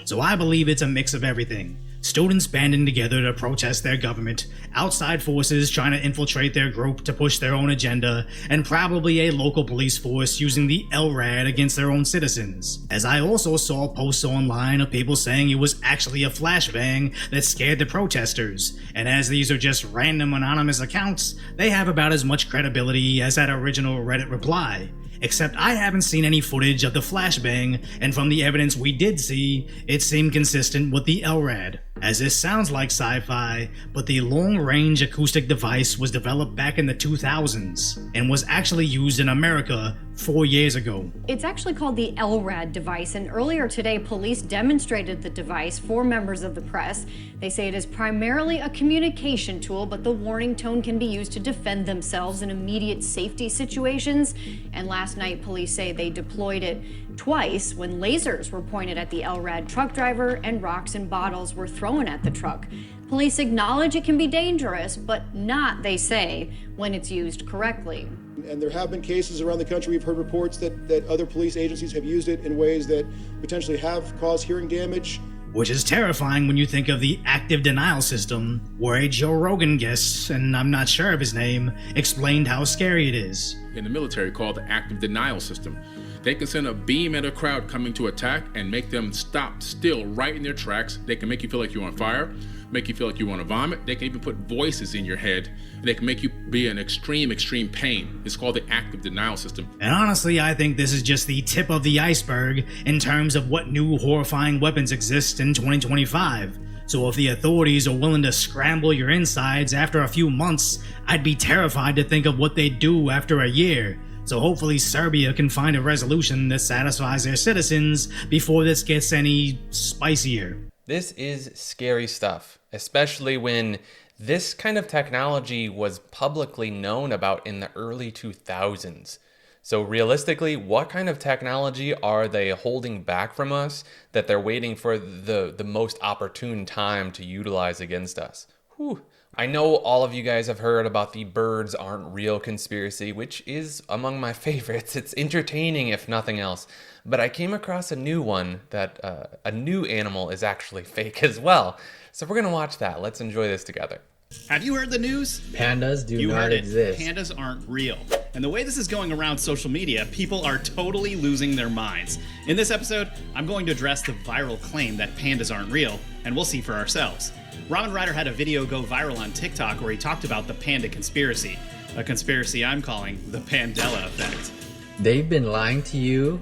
So I believe it's a mix of everything. Students banding together to protest their government, outside forces trying to infiltrate their group to push their own agenda, and probably a local police force using the LRAD against their own citizens. As I also saw posts online of people saying it was actually a flashbang that scared the protesters, and as these are just random anonymous accounts, they have about as much credibility as that original Reddit reply. Except I haven't seen any footage of the flashbang, and from the evidence we did see, it seemed consistent with the LRAD. As this sounds like sci-fi, but the long-range acoustic device was developed back in the 2000s, and was actually used in America 4 years ago.
It's actually called the LRAD device, and earlier today police demonstrated the device for members of the press. They say it is primarily a communication tool, but the warning tone can be used to defend themselves in immediate safety situations. And last night police say they deployed it twice when lasers were pointed at the LRAD truck driver and rocks and bottles were thrown at the truck. Police acknowledge it can be dangerous, but not, they say, when it's used correctly.
And there have been cases around the country, we've heard reports that other police agencies have used it in ways that potentially have caused hearing damage.
Which is terrifying when you think of the active denial system, where a Joe Rogan guest, and I'm not sure of his name, explained how scary it is.
In the military called the active denial system. They can send a beam at a crowd coming to attack and make them stop still right in their tracks. They can make you feel like you're on fire, make you feel like you want to vomit. They can even put voices in your head. They can make you be in extreme pain. It's called the active denial system.
And honestly, I think this is just the tip of the iceberg in terms of what new horrifying weapons exist in 2025. So if the authorities are willing to scramble your insides after a few months, I'd be terrified to think of what they'd do after a year. So hopefully Serbia can find a resolution that satisfies their citizens before this gets any spicier.
This is scary stuff, especially when this kind of technology was publicly known about in the early 2000s. So realistically, what kind of technology are they holding back from us that they're waiting for the most opportune time to utilize against us? Whew. I know all of you guys have heard about the birds aren't real conspiracy, which is among my favorites. It's entertaining if nothing else. But I came across a new one that a new animal is actually fake as well. So we're going to watch that. Let's enjoy this together.
Have you heard the news?
Pandas do not exist.
Pandas aren't real. And the way this is going around social media, people are totally losing their minds. In this episode, I'm going to address the viral claim that pandas aren't real, and we'll see for ourselves. Ramen Rider had a video go viral on TikTok where he talked about the panda conspiracy, a conspiracy I'm calling the Pandela effect.
They've been lying to you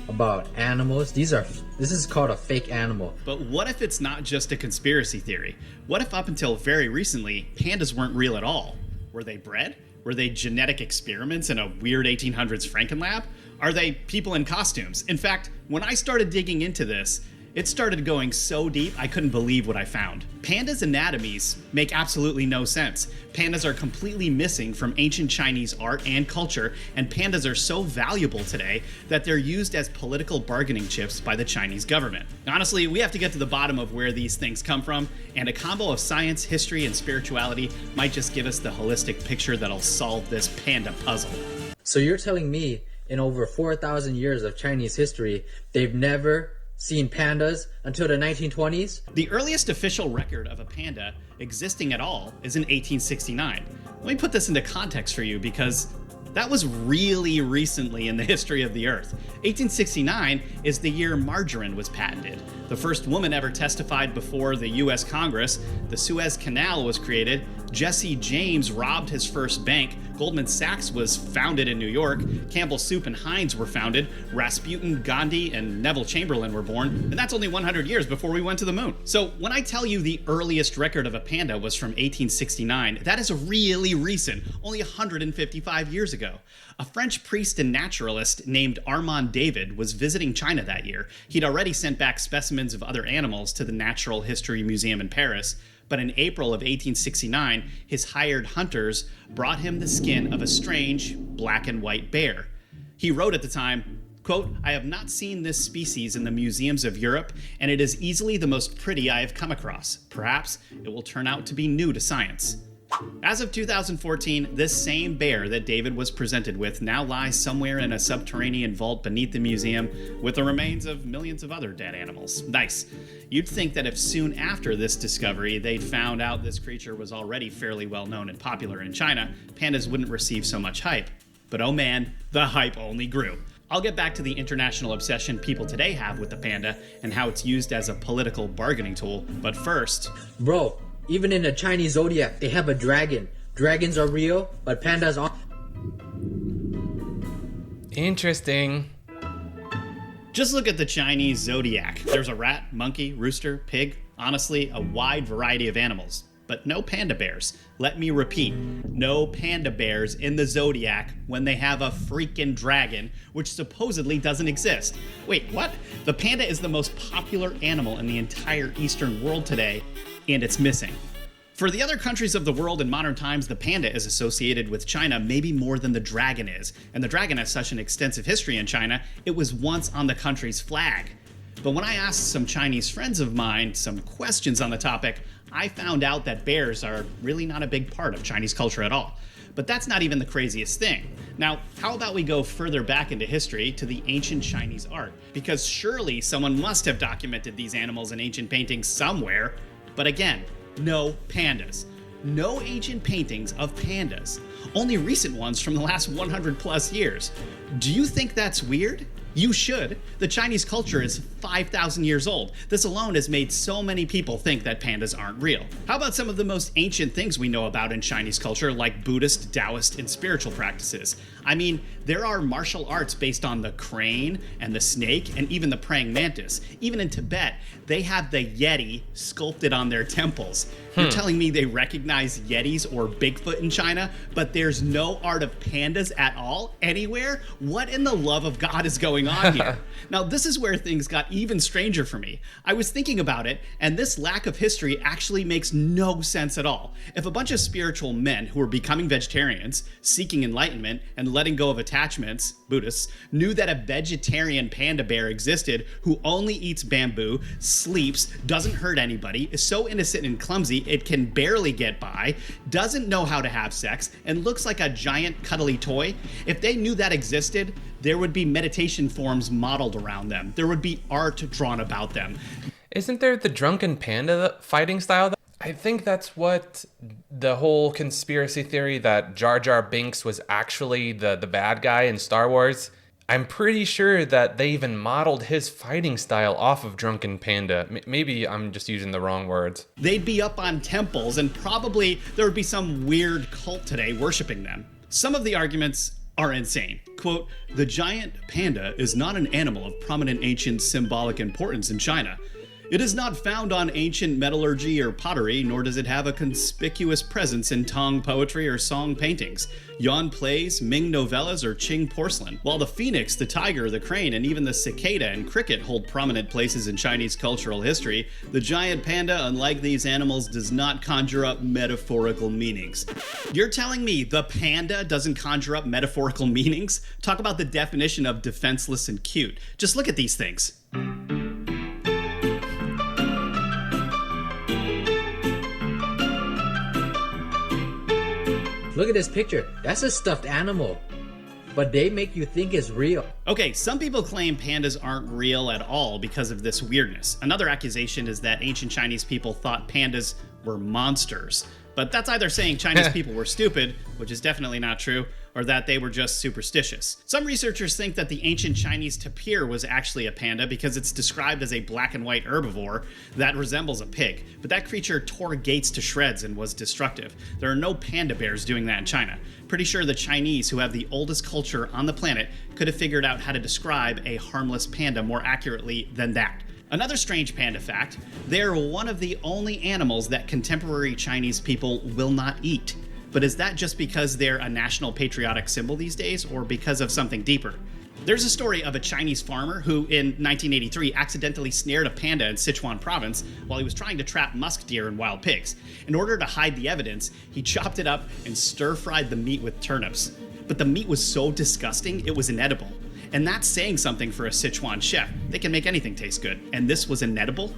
about animals. This is called a fake animal.
But what if it's not just a conspiracy theory? What if up until very recently, pandas weren't real at all? Were they bred? Were they genetic experiments in a weird 1800s Frankenlab? Are they people in costumes? In fact, when I started digging into this, it started going so deep I couldn't believe what I found. Pandas' anatomies make absolutely no sense. Pandas are completely missing from ancient Chinese art and culture, and pandas are so valuable today that they're used as political bargaining chips by the Chinese government. Honestly, we have to get to the bottom of where these things come from, and a combo of science, history, and spirituality might just give us the holistic picture that'll solve this panda puzzle.
So you're telling me in over 4,000 years of Chinese history, they've never seen pandas until the 1920s?
The earliest official record of a panda existing at all is in 1869. Let me put this into context for you because that was really recently in the history of the Earth. 1869 is the year margarine was patented. The first woman ever testified before the US Congress. The Suez Canal was created. Jesse James robbed his first bank. Goldman Sachs was founded in New York. Campbell Soup and Heinz were founded. Rasputin, Gandhi, and Neville Chamberlain were born. And that's only 100 years before we went to the moon. So when I tell you the earliest record of a panda was from 1869, that is really recent, only 155 years ago. A French priest and naturalist named Armand David was visiting China that year. He'd already sent back specimens of other animals to the Natural History Museum in Paris. But in April of 1869, his hired hunters brought him the skin of a strange black and white bear. He wrote at the time, quote, "I have not seen this species in the museums of Europe, and it is easily the most pretty I have come across. Perhaps it will turn out to be new to science." As of 2014, this same bear that David was presented with now lies somewhere in a subterranean vault beneath the museum with the remains of millions of other dead animals. Nice. You'd think that if soon after this discovery they'd found out this creature was already fairly well known and popular in China, pandas wouldn't receive so much hype. But oh man, the hype only grew. I'll get back to the international obsession people today have with the panda and how it's used as a political bargaining tool, but first...
Bro, even in the Chinese zodiac, they have a dragon. Dragons are real, but pandas aren't.
Interesting.
Just look at the Chinese zodiac. There's a rat, monkey, rooster, pig, honestly, a wide variety of animals. But no panda bears. Let me repeat, no panda bears in the zodiac when they have a freaking dragon, which supposedly doesn't exist. Wait, what? The panda is the most popular animal in the entire Eastern world today, and it's missing. For the other countries of the world in modern times, the panda is associated with China maybe more than the dragon is. And the dragon has such an extensive history in China, it was once on the country's flag. But when I asked some Chinese friends of mine some questions on the topic, I found out that bears are really not a big part of Chinese culture at all. But that's not even the craziest thing. Now, how about we go further back into history to the ancient Chinese art? Because surely someone must have documented these animals in ancient paintings somewhere. But again, no pandas. No ancient paintings of pandas. Only recent ones from the last 100 plus years. Do you think that's weird? You should. The Chinese culture is 5,000 years old. This alone has made so many people think that pandas aren't real. How about some of the most ancient things we know about in Chinese culture, like Buddhist, Taoist, and spiritual practices? I mean, there are martial arts based on the crane and the snake and even the praying mantis. Even in Tibet, they have the Yeti sculpted on their temples. You're telling me they recognize Yetis or Bigfoot in China, but there's no art of pandas at all, anywhere? What in the love of God is going on here? Now, this is where things got even stranger for me. I was thinking about it, and this lack of history actually makes no sense at all. If a bunch of spiritual men who are becoming vegetarians, seeking enlightenment, and letting go of attachments, Buddhists, knew that a vegetarian panda bear existed who only eats bamboo, sleeps, doesn't hurt anybody, is so innocent and clumsy it can barely get by, doesn't know how to have sex, and looks like a giant cuddly toy, if they knew that existed, there would be meditation forms modeled around them. There would be art drawn about them.
Isn't there the drunken panda fighting style? I think that's what the whole conspiracy theory that Jar Jar Binks was actually the bad guy in Star Wars. I'm pretty sure that they even modeled his fighting style off of Drunken Panda. Maybe I'm just using the wrong words.
They'd be up on temples, and probably there would be some weird cult today worshiping them. Some of the arguments are insane. Quote, "The giant panda is not an animal of prominent ancient symbolic importance in China. It is not found on ancient metallurgy or pottery, nor does it have a conspicuous presence in Tang poetry or song paintings, Yuan plays, Ming novellas, or Qing porcelain. While the phoenix, the tiger, the crane, and even the cicada and cricket hold prominent places in Chinese cultural history, the giant panda, unlike these animals, does not conjure up metaphorical meanings." You're telling me the panda doesn't conjure up metaphorical meanings? Talk about the definition of defenseless and cute. Just look at these things.
Look at this picture. That's a stuffed animal. But they make you think it's real.
Okay, some people claim pandas aren't real at all because of this weirdness. Another accusation is that ancient Chinese people thought pandas were monsters. But that's either saying Chinese people were stupid, which is definitely not true, or that they were just superstitious. Some researchers think that the ancient Chinese tapir was actually a panda because it's described as a black and white herbivore that resembles a pig. But that creature tore gates to shreds and was destructive. There are no panda bears doing that in China. Pretty sure the Chinese, who have the oldest culture on the planet, could have figured out how to describe a harmless panda more accurately than that. Another strange panda fact, they're one of the only animals that contemporary Chinese people will not eat. But is that just because they're a national patriotic symbol these days, or because of something deeper? There's a story of a Chinese farmer who, in 1983, accidentally snared a panda in Sichuan province while he was trying to trap musk deer and wild pigs. In order to hide the evidence, he chopped it up and stir-fried the meat with turnips. But the meat was so disgusting, it was inedible. And that's saying something for a Sichuan chef. They can make anything taste good. And this was inedible?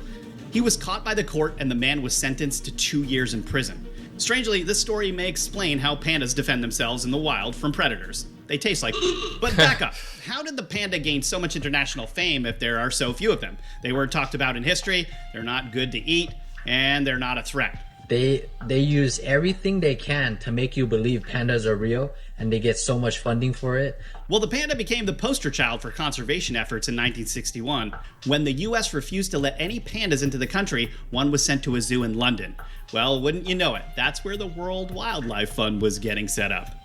He was caught by the court, and the man was sentenced to 2 years in prison. Strangely, this story may explain how pandas defend themselves in the wild from predators. They taste like But back up. How did the panda gain so much international fame if there are so few of them? They weren't talked about in history, they're not good to eat, and they're not a threat.
They use everything they can to make you believe pandas are real, and they get so much funding for it.
Well, the panda became the poster child for conservation efforts in 1961. When the US refused to let any pandas into the country, one was sent to a zoo in London. Well, wouldn't you know it, that's where the World Wildlife Fund was getting set up.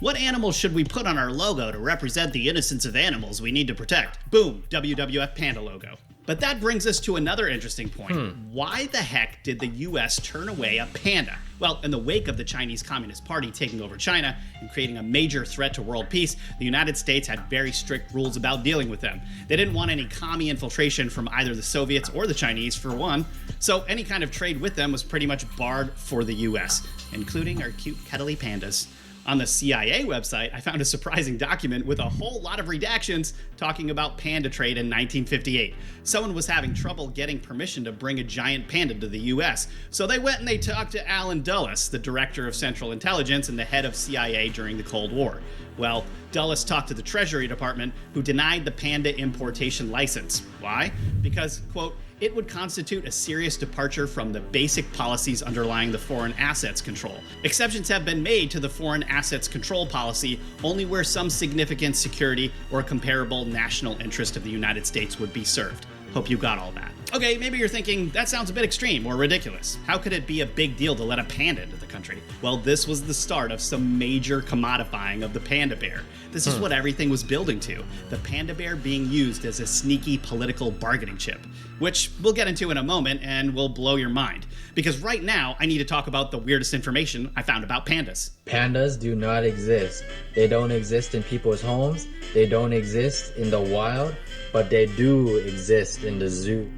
What animals should we put on our logo to represent the innocence of animals we need to protect? Boom, WWF Panda logo. But that brings us to another interesting point. Why the heck did the US turn away a panda? Well, in the wake of the Chinese Communist Party taking over China and creating a major threat to world peace, the United States had very strict rules about dealing with them. They didn't want any commie infiltration from either the Soviets or the Chinese, for one, so any kind of trade with them was pretty much barred for the US, including our cute cuddly pandas. On the CIA website, I found a surprising document with a whole lot of redactions talking about panda trade in 1958. Someone was having trouble getting permission to bring a giant panda to the US, so they went and they talked to Alan Dulles, the director of Central Intelligence and the head of CIA during the Cold War. Well, Dulles talked to the Treasury Department, who denied the panda importation license. Why? Because, quote, it would constitute a serious departure from the basic policies underlying the foreign assets control. Exceptions have been made to the foreign assets control policy only where some significant security or comparable national interest of the United States would be served. Hope you got all that. Okay, maybe you're thinking, that sounds a bit extreme or ridiculous. How could it be a big deal to let a panda into the country? Well, this was the start of some major commodifying of the panda bear. This is what everything was building to, the panda bear being used as a sneaky political bargaining chip, which we'll get into in a moment and will blow your mind. Because right now, I need to talk about the weirdest information I found about pandas.
Pandas do not exist. They don't exist in people's homes, they don't exist in the wild, but they do exist in the zoo.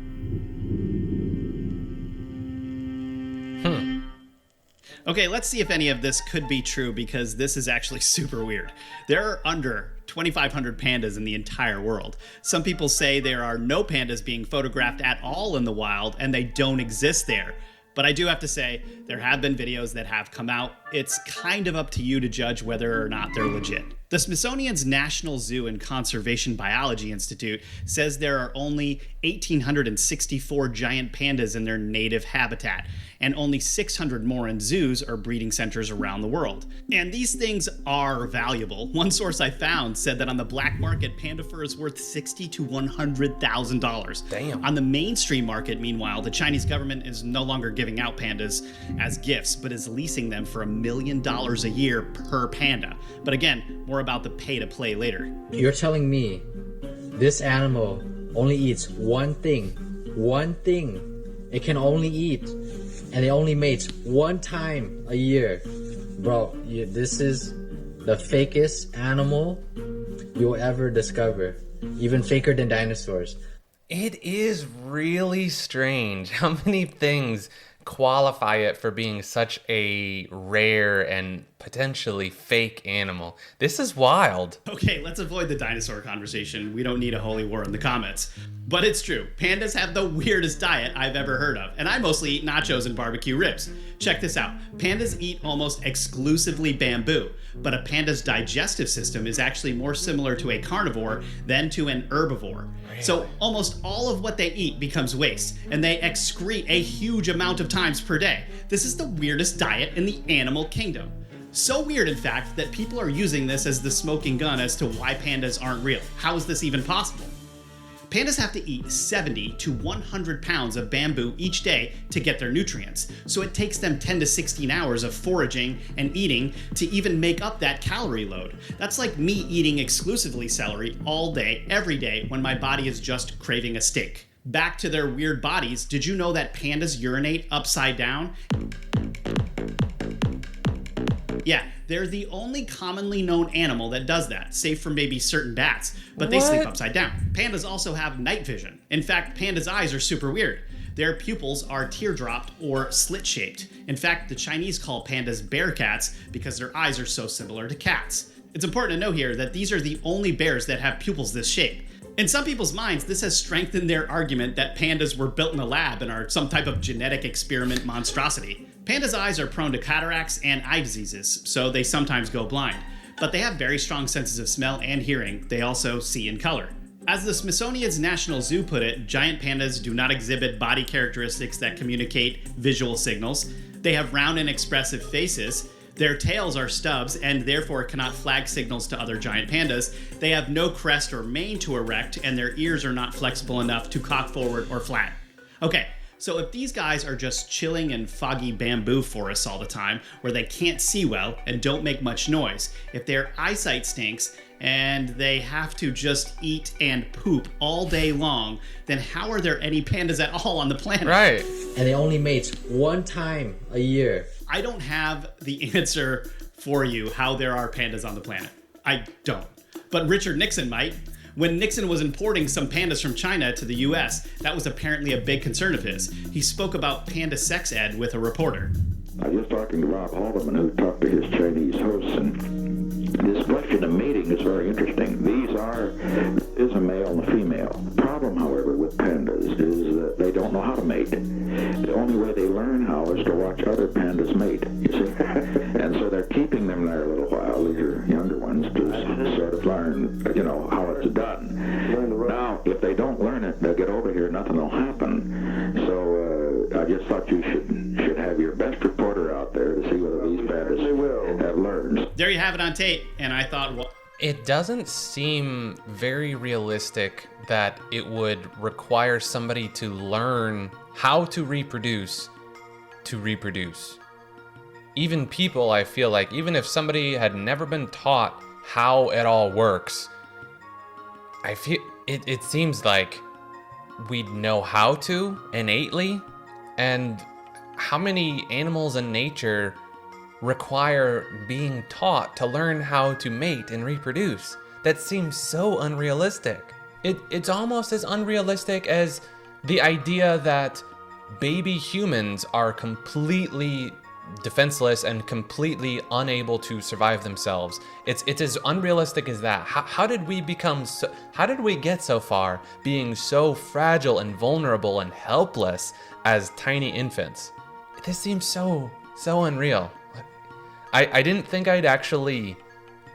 Okay, let's see if any of this could be true, because this is actually super weird. There are under 2,500 pandas in the entire world. Some people say there are no pandas being photographed at all in the wild, and they don't exist there. But I do have to say, there have been videos that have come out. It's kind of up to you to judge whether or not they're legit. The Smithsonian's National Zoo and Conservation Biology Institute says there are only 1,864 giant pandas in their native habitat, and only 600 more in zoos or breeding centers around the world. And these things are valuable. One source I found said that on the black market, panda fur is worth $60,000 to $100,000.
Damn.
On the mainstream market, meanwhile, the Chinese government is no longer giving out pandas as gifts, but is leasing them for $1 million a year per panda. But again, more about the pay to play later.
You're telling me this animal only eats one thing. It can only eat, and it only mates one time a year. Bro, this is the fakest animal you'll ever discover. Even faker than dinosaurs.
It is really strange how many things qualify it for being such a rare and potentially fake animal. This is wild.
Okay, let's avoid the dinosaur conversation. We don't need a holy war in the comments. But it's true, pandas have the weirdest diet I've ever heard of, and I mostly eat nachos and barbecue ribs. Check this out. Pandas eat almost exclusively bamboo, but a panda's digestive system is actually more similar to a carnivore than to an herbivore. Really? So almost all of what they eat becomes waste, and they excrete a huge amount of times per day. This is the weirdest diet in the animal kingdom. So weird, in fact, that people are using this as the smoking gun as to why pandas aren't real. How is this even possible? Pandas have to eat 70 to 100 pounds of bamboo each day to get their nutrients, so it takes them 10 to 16 hours of foraging and eating to even make up that calorie load. That's like me eating exclusively celery all day, every day, when my body is just craving a steak. Back to their weird bodies, did you know that pandas urinate upside down? Yeah, they're the only commonly known animal that does that, save for maybe certain bats, but they sleep upside down. Pandas also have night vision. In fact, pandas' eyes are super weird. Their pupils are teardropped or slit-shaped. In fact, the Chinese call pandas bear cats because their eyes are so similar to cats. It's important to know here that these are the only bears that have pupils this shape. In some people's minds, this has strengthened their argument that pandas were built in a lab and are some type of genetic experiment monstrosity. Pandas' eyes are prone to cataracts and eye diseases, so they sometimes go blind. But they have very strong senses of smell and hearing. They also see in color. As the Smithsonian's National Zoo put it, giant pandas do not exhibit body characteristics that communicate visual signals. They have round and expressive faces. Their tails are stubs and therefore cannot flag signals to other giant pandas. They have no crest or mane to erect, and their ears are not flexible enough to cock forward or flat. Okay, so if these guys are just chilling in foggy bamboo forests all the time, where they can't see well and don't make much noise, if their eyesight stinks and they have to just eat and poop all day long, then how are there any pandas at all on the planet?
Right.
And they only mate one time a year.
I don't have the answer for you how there are pandas on the planet. I don't. But Richard Nixon might. When Nixon was importing some pandas from China to the US, that was apparently a big concern of his. He spoke about panda sex ed with a reporter.
I was just talking to Rob Haldeman, who talked to his Chinese hosts, and this question of mating is very interesting. Is a male and a female. The problem, however, with pandas is that they don't know how to mate. The only way they learn how is to watch other pandas mate, you see? And so they're keeping them there a little while, these are younger ones, to sort of learn, how it's done. Now, if they don't learn it, they'll get over here, nothing will happen. So I just thought you should have your best reporter out there to see whether these pandas have learned.
There you have it on tape, and I thought, well,
it doesn't seem very realistic that it would require somebody to learn how to reproduce. Even people, I feel like, even if somebody had never been taught how it all works, I feel it seems like we'd know how to innately. And how many animals in nature require being taught to learn how to mate and reproduce? That seems so unrealistic. It's almost as unrealistic as the idea that baby humans are completely defenseless and completely unable to survive themselves. It's as unrealistic as that. How did we get so far being so fragile and vulnerable and helpless as tiny infants? This seems so unreal. I didn't think I'd actually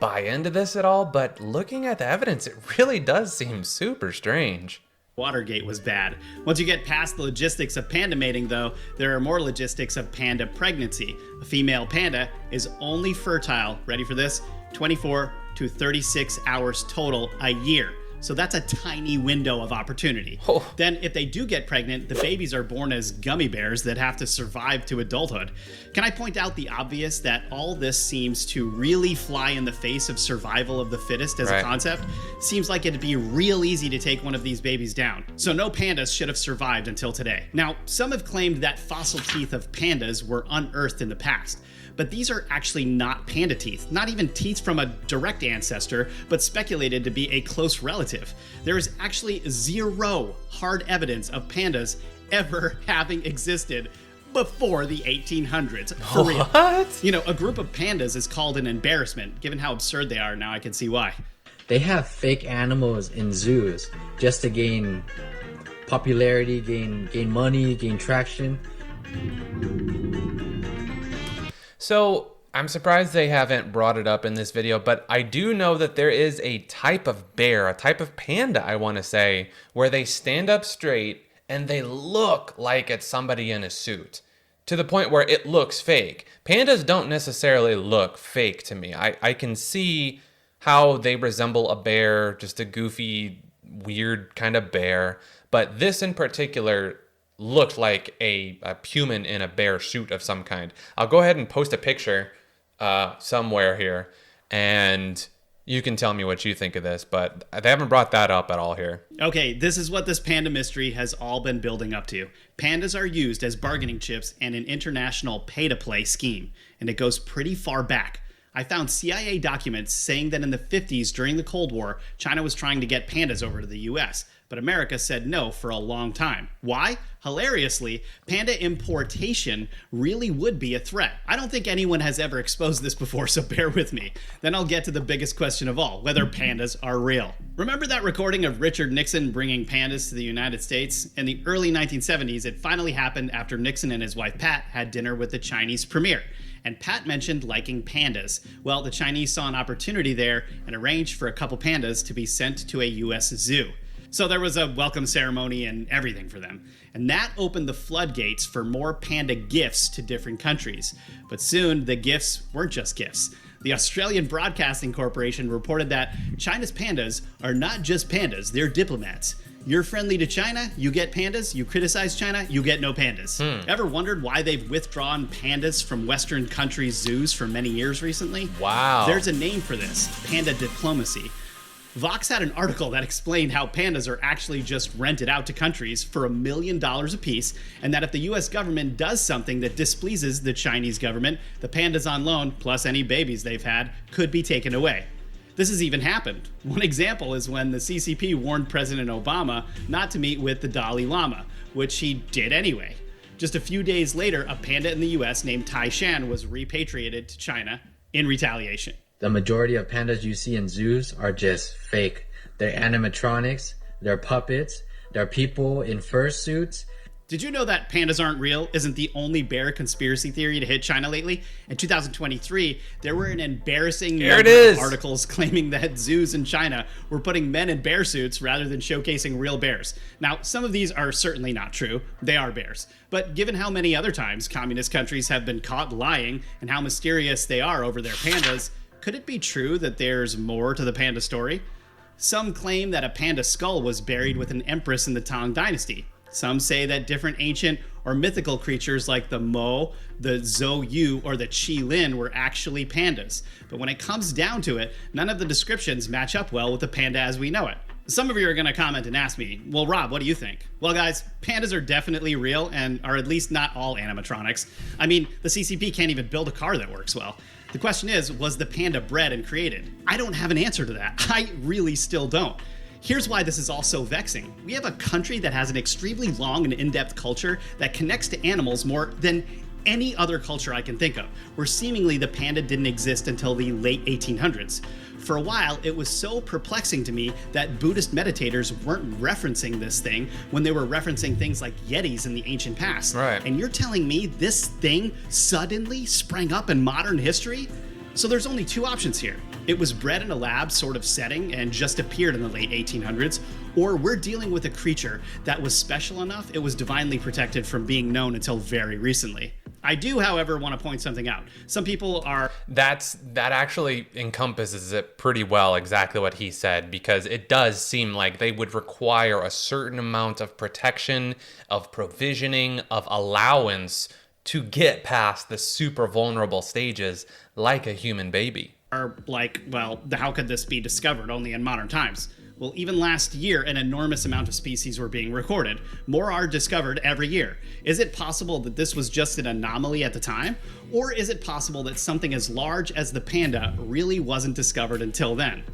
buy into this at all, but looking at the evidence, it really does seem super strange.
Watergate was bad. Once you get past the logistics of panda mating, though, there are more logistics of panda pregnancy. A female panda is only fertile, ready for this, 24 to 36 hours total a year. So that's a tiny window of opportunity. Oh. Then if they do get pregnant, the babies are born as gummy bears that have to survive to adulthood. Can I point out the obvious, that all this seems to really fly in the face of survival of the fittest as a concept? Seems like it'd be real easy to take one of these babies down. So no pandas should have survived until today. Now, some have claimed that fossil teeth of pandas were unearthed in the past. But these are actually not panda teeth, not even teeth from a direct ancestor, but speculated to be a close relative. There is actually zero hard evidence of pandas ever having existed before the 1800s. For real. What? You know, a group of pandas is called an embarrassment. Given how absurd they are now, I can see why.
They have fake animals in zoos just to gain popularity, gain money, gain traction.
So I'm surprised they haven't brought it up in this video, but I do know that there is a type of bear, a type of panda, I want to say, where they stand up straight and they look like it's somebody in a suit, to the point where it looks fake. Pandas don't necessarily look fake to me. I can see how they resemble a bear, just a goofy, weird kind of bear, but this in particular looked like a human in a bear suit of some kind. I'll go ahead and post a picture somewhere here, and you can tell me what you think of this, but they haven't brought that up at all here.
Okay, this is what this panda mystery has all been building up to. Pandas are used as bargaining chips in an international pay-to-play scheme, and it goes pretty far back. I found CIA documents saying that in the 50s during the Cold War, China was trying to get pandas over to the US, but America said no for a long time. Why? Hilariously, panda importation really would be a threat. I don't think anyone has ever exposed this before, so bear with me. Then I'll get to the biggest question of all, whether pandas are real. Remember that recording of Richard Nixon bringing pandas to the United States? In the early 1970s, it finally happened after Nixon and his wife Pat had dinner with the Chinese premier. And Pat mentioned liking pandas. Well, the Chinese saw an opportunity there and arranged for a couple pandas to be sent to a US zoo. So there was a welcome ceremony and everything for them. And that opened the floodgates for more panda gifts to different countries. But soon, the gifts weren't just gifts. The Australian Broadcasting Corporation reported that China's pandas are not just pandas, they're diplomats. You're friendly to China, you get pandas. You criticize China, you get no pandas. Ever wondered why they've withdrawn pandas from Western countries' zoos for many years recently?
Wow.
There's a name for this, panda diplomacy. Vox had an article that explained how pandas are actually just rented out to countries for $1 million apiece, and that if the US government does something that displeases the Chinese government, the pandas on loan, plus any babies they've had, could be taken away. This has even happened. One example is when the CCP warned President Obama not to meet with the Dalai Lama, which he did anyway. Just a few days later, a panda in the US named Tai Shan was repatriated to China in retaliation.
The majority of pandas you see in zoos are just fake. They're animatronics, they're puppets, they're people in fursuits.
Did you know that pandas aren't real isn't the only bear conspiracy theory to hit China lately? In 2023, there were an embarrassing number of articles claiming that zoos in China were putting men in bear suits rather than showcasing real bears. Now, some of these are certainly not true. They are bears. But given how many other times communist countries have been caught lying and how mysterious they are over their pandas, could it be true that there's more to the panda story? Some claim that a panda skull was buried with an empress in the Tang Dynasty. Some say that different ancient or mythical creatures like the Mo, the Zhou Yu, or the Qi Lin were actually pandas. But when it comes down to it, none of the descriptions match up well with the panda as we know it. Some of you are going to comment and ask me, well, Rob, what do you think? Well, guys, pandas are definitely real and are at least not all animatronics. I mean, the CCP can't even build a car that works well. The question is, was the panda bred and created? I don't have an answer to that. I really still don't. Here's why this is all so vexing. We have a country that has an extremely long and in-depth culture that connects to animals more than any other culture I can think of, where seemingly the panda didn't exist until the late 1800s. For a while, it was so perplexing to me that Buddhist meditators weren't referencing this thing when they were referencing things like Yetis in the ancient past.
Right.
And you're telling me this thing suddenly sprang up in modern history? So there's only two options here. It was bred in a lab sort of setting and just appeared in the late 1800s, or we're dealing with a creature that was special enough it was divinely protected from being known until very recently. I do, however, want to point something out. Some people are...
That actually encompasses it pretty well, exactly what he said, because it does seem like they would require a certain amount of protection, of provisioning, of allowance to get past the super vulnerable stages like a human baby.
Are like, well, how could this be discovered only in modern times? Well, even last year, an enormous amount of species were being recorded. More are discovered every year. Is it possible that this was just an anomaly at the time? Or is it possible that something as large as the panda really wasn't discovered until then?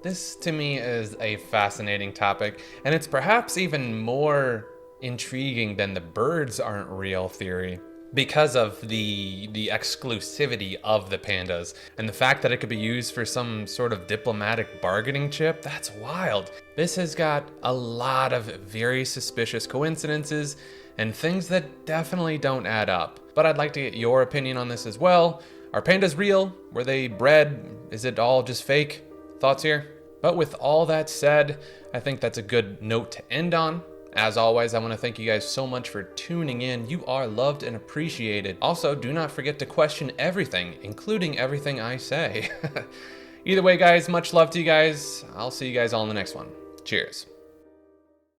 This, to me, is a fascinating topic, and it's perhaps even more intriguing than the birds aren't real theory, because of the exclusivity of the pandas and the fact that it could be used for some sort of diplomatic bargaining chip. That's wild. This has got a lot of very suspicious coincidences and things that definitely don't add up. But I'd like to get your opinion on this as well. Are pandas real? Were they bred? Is it all just fake? Thoughts here? But with all that said, I think that's a good note to end on. As always, I want to thank you guys so much for tuning in. You are loved and appreciated. Also, do not forget to question everything, including everything I say. Either way, guys, much love to you guys. I'll see you guys all in the next one. Cheers.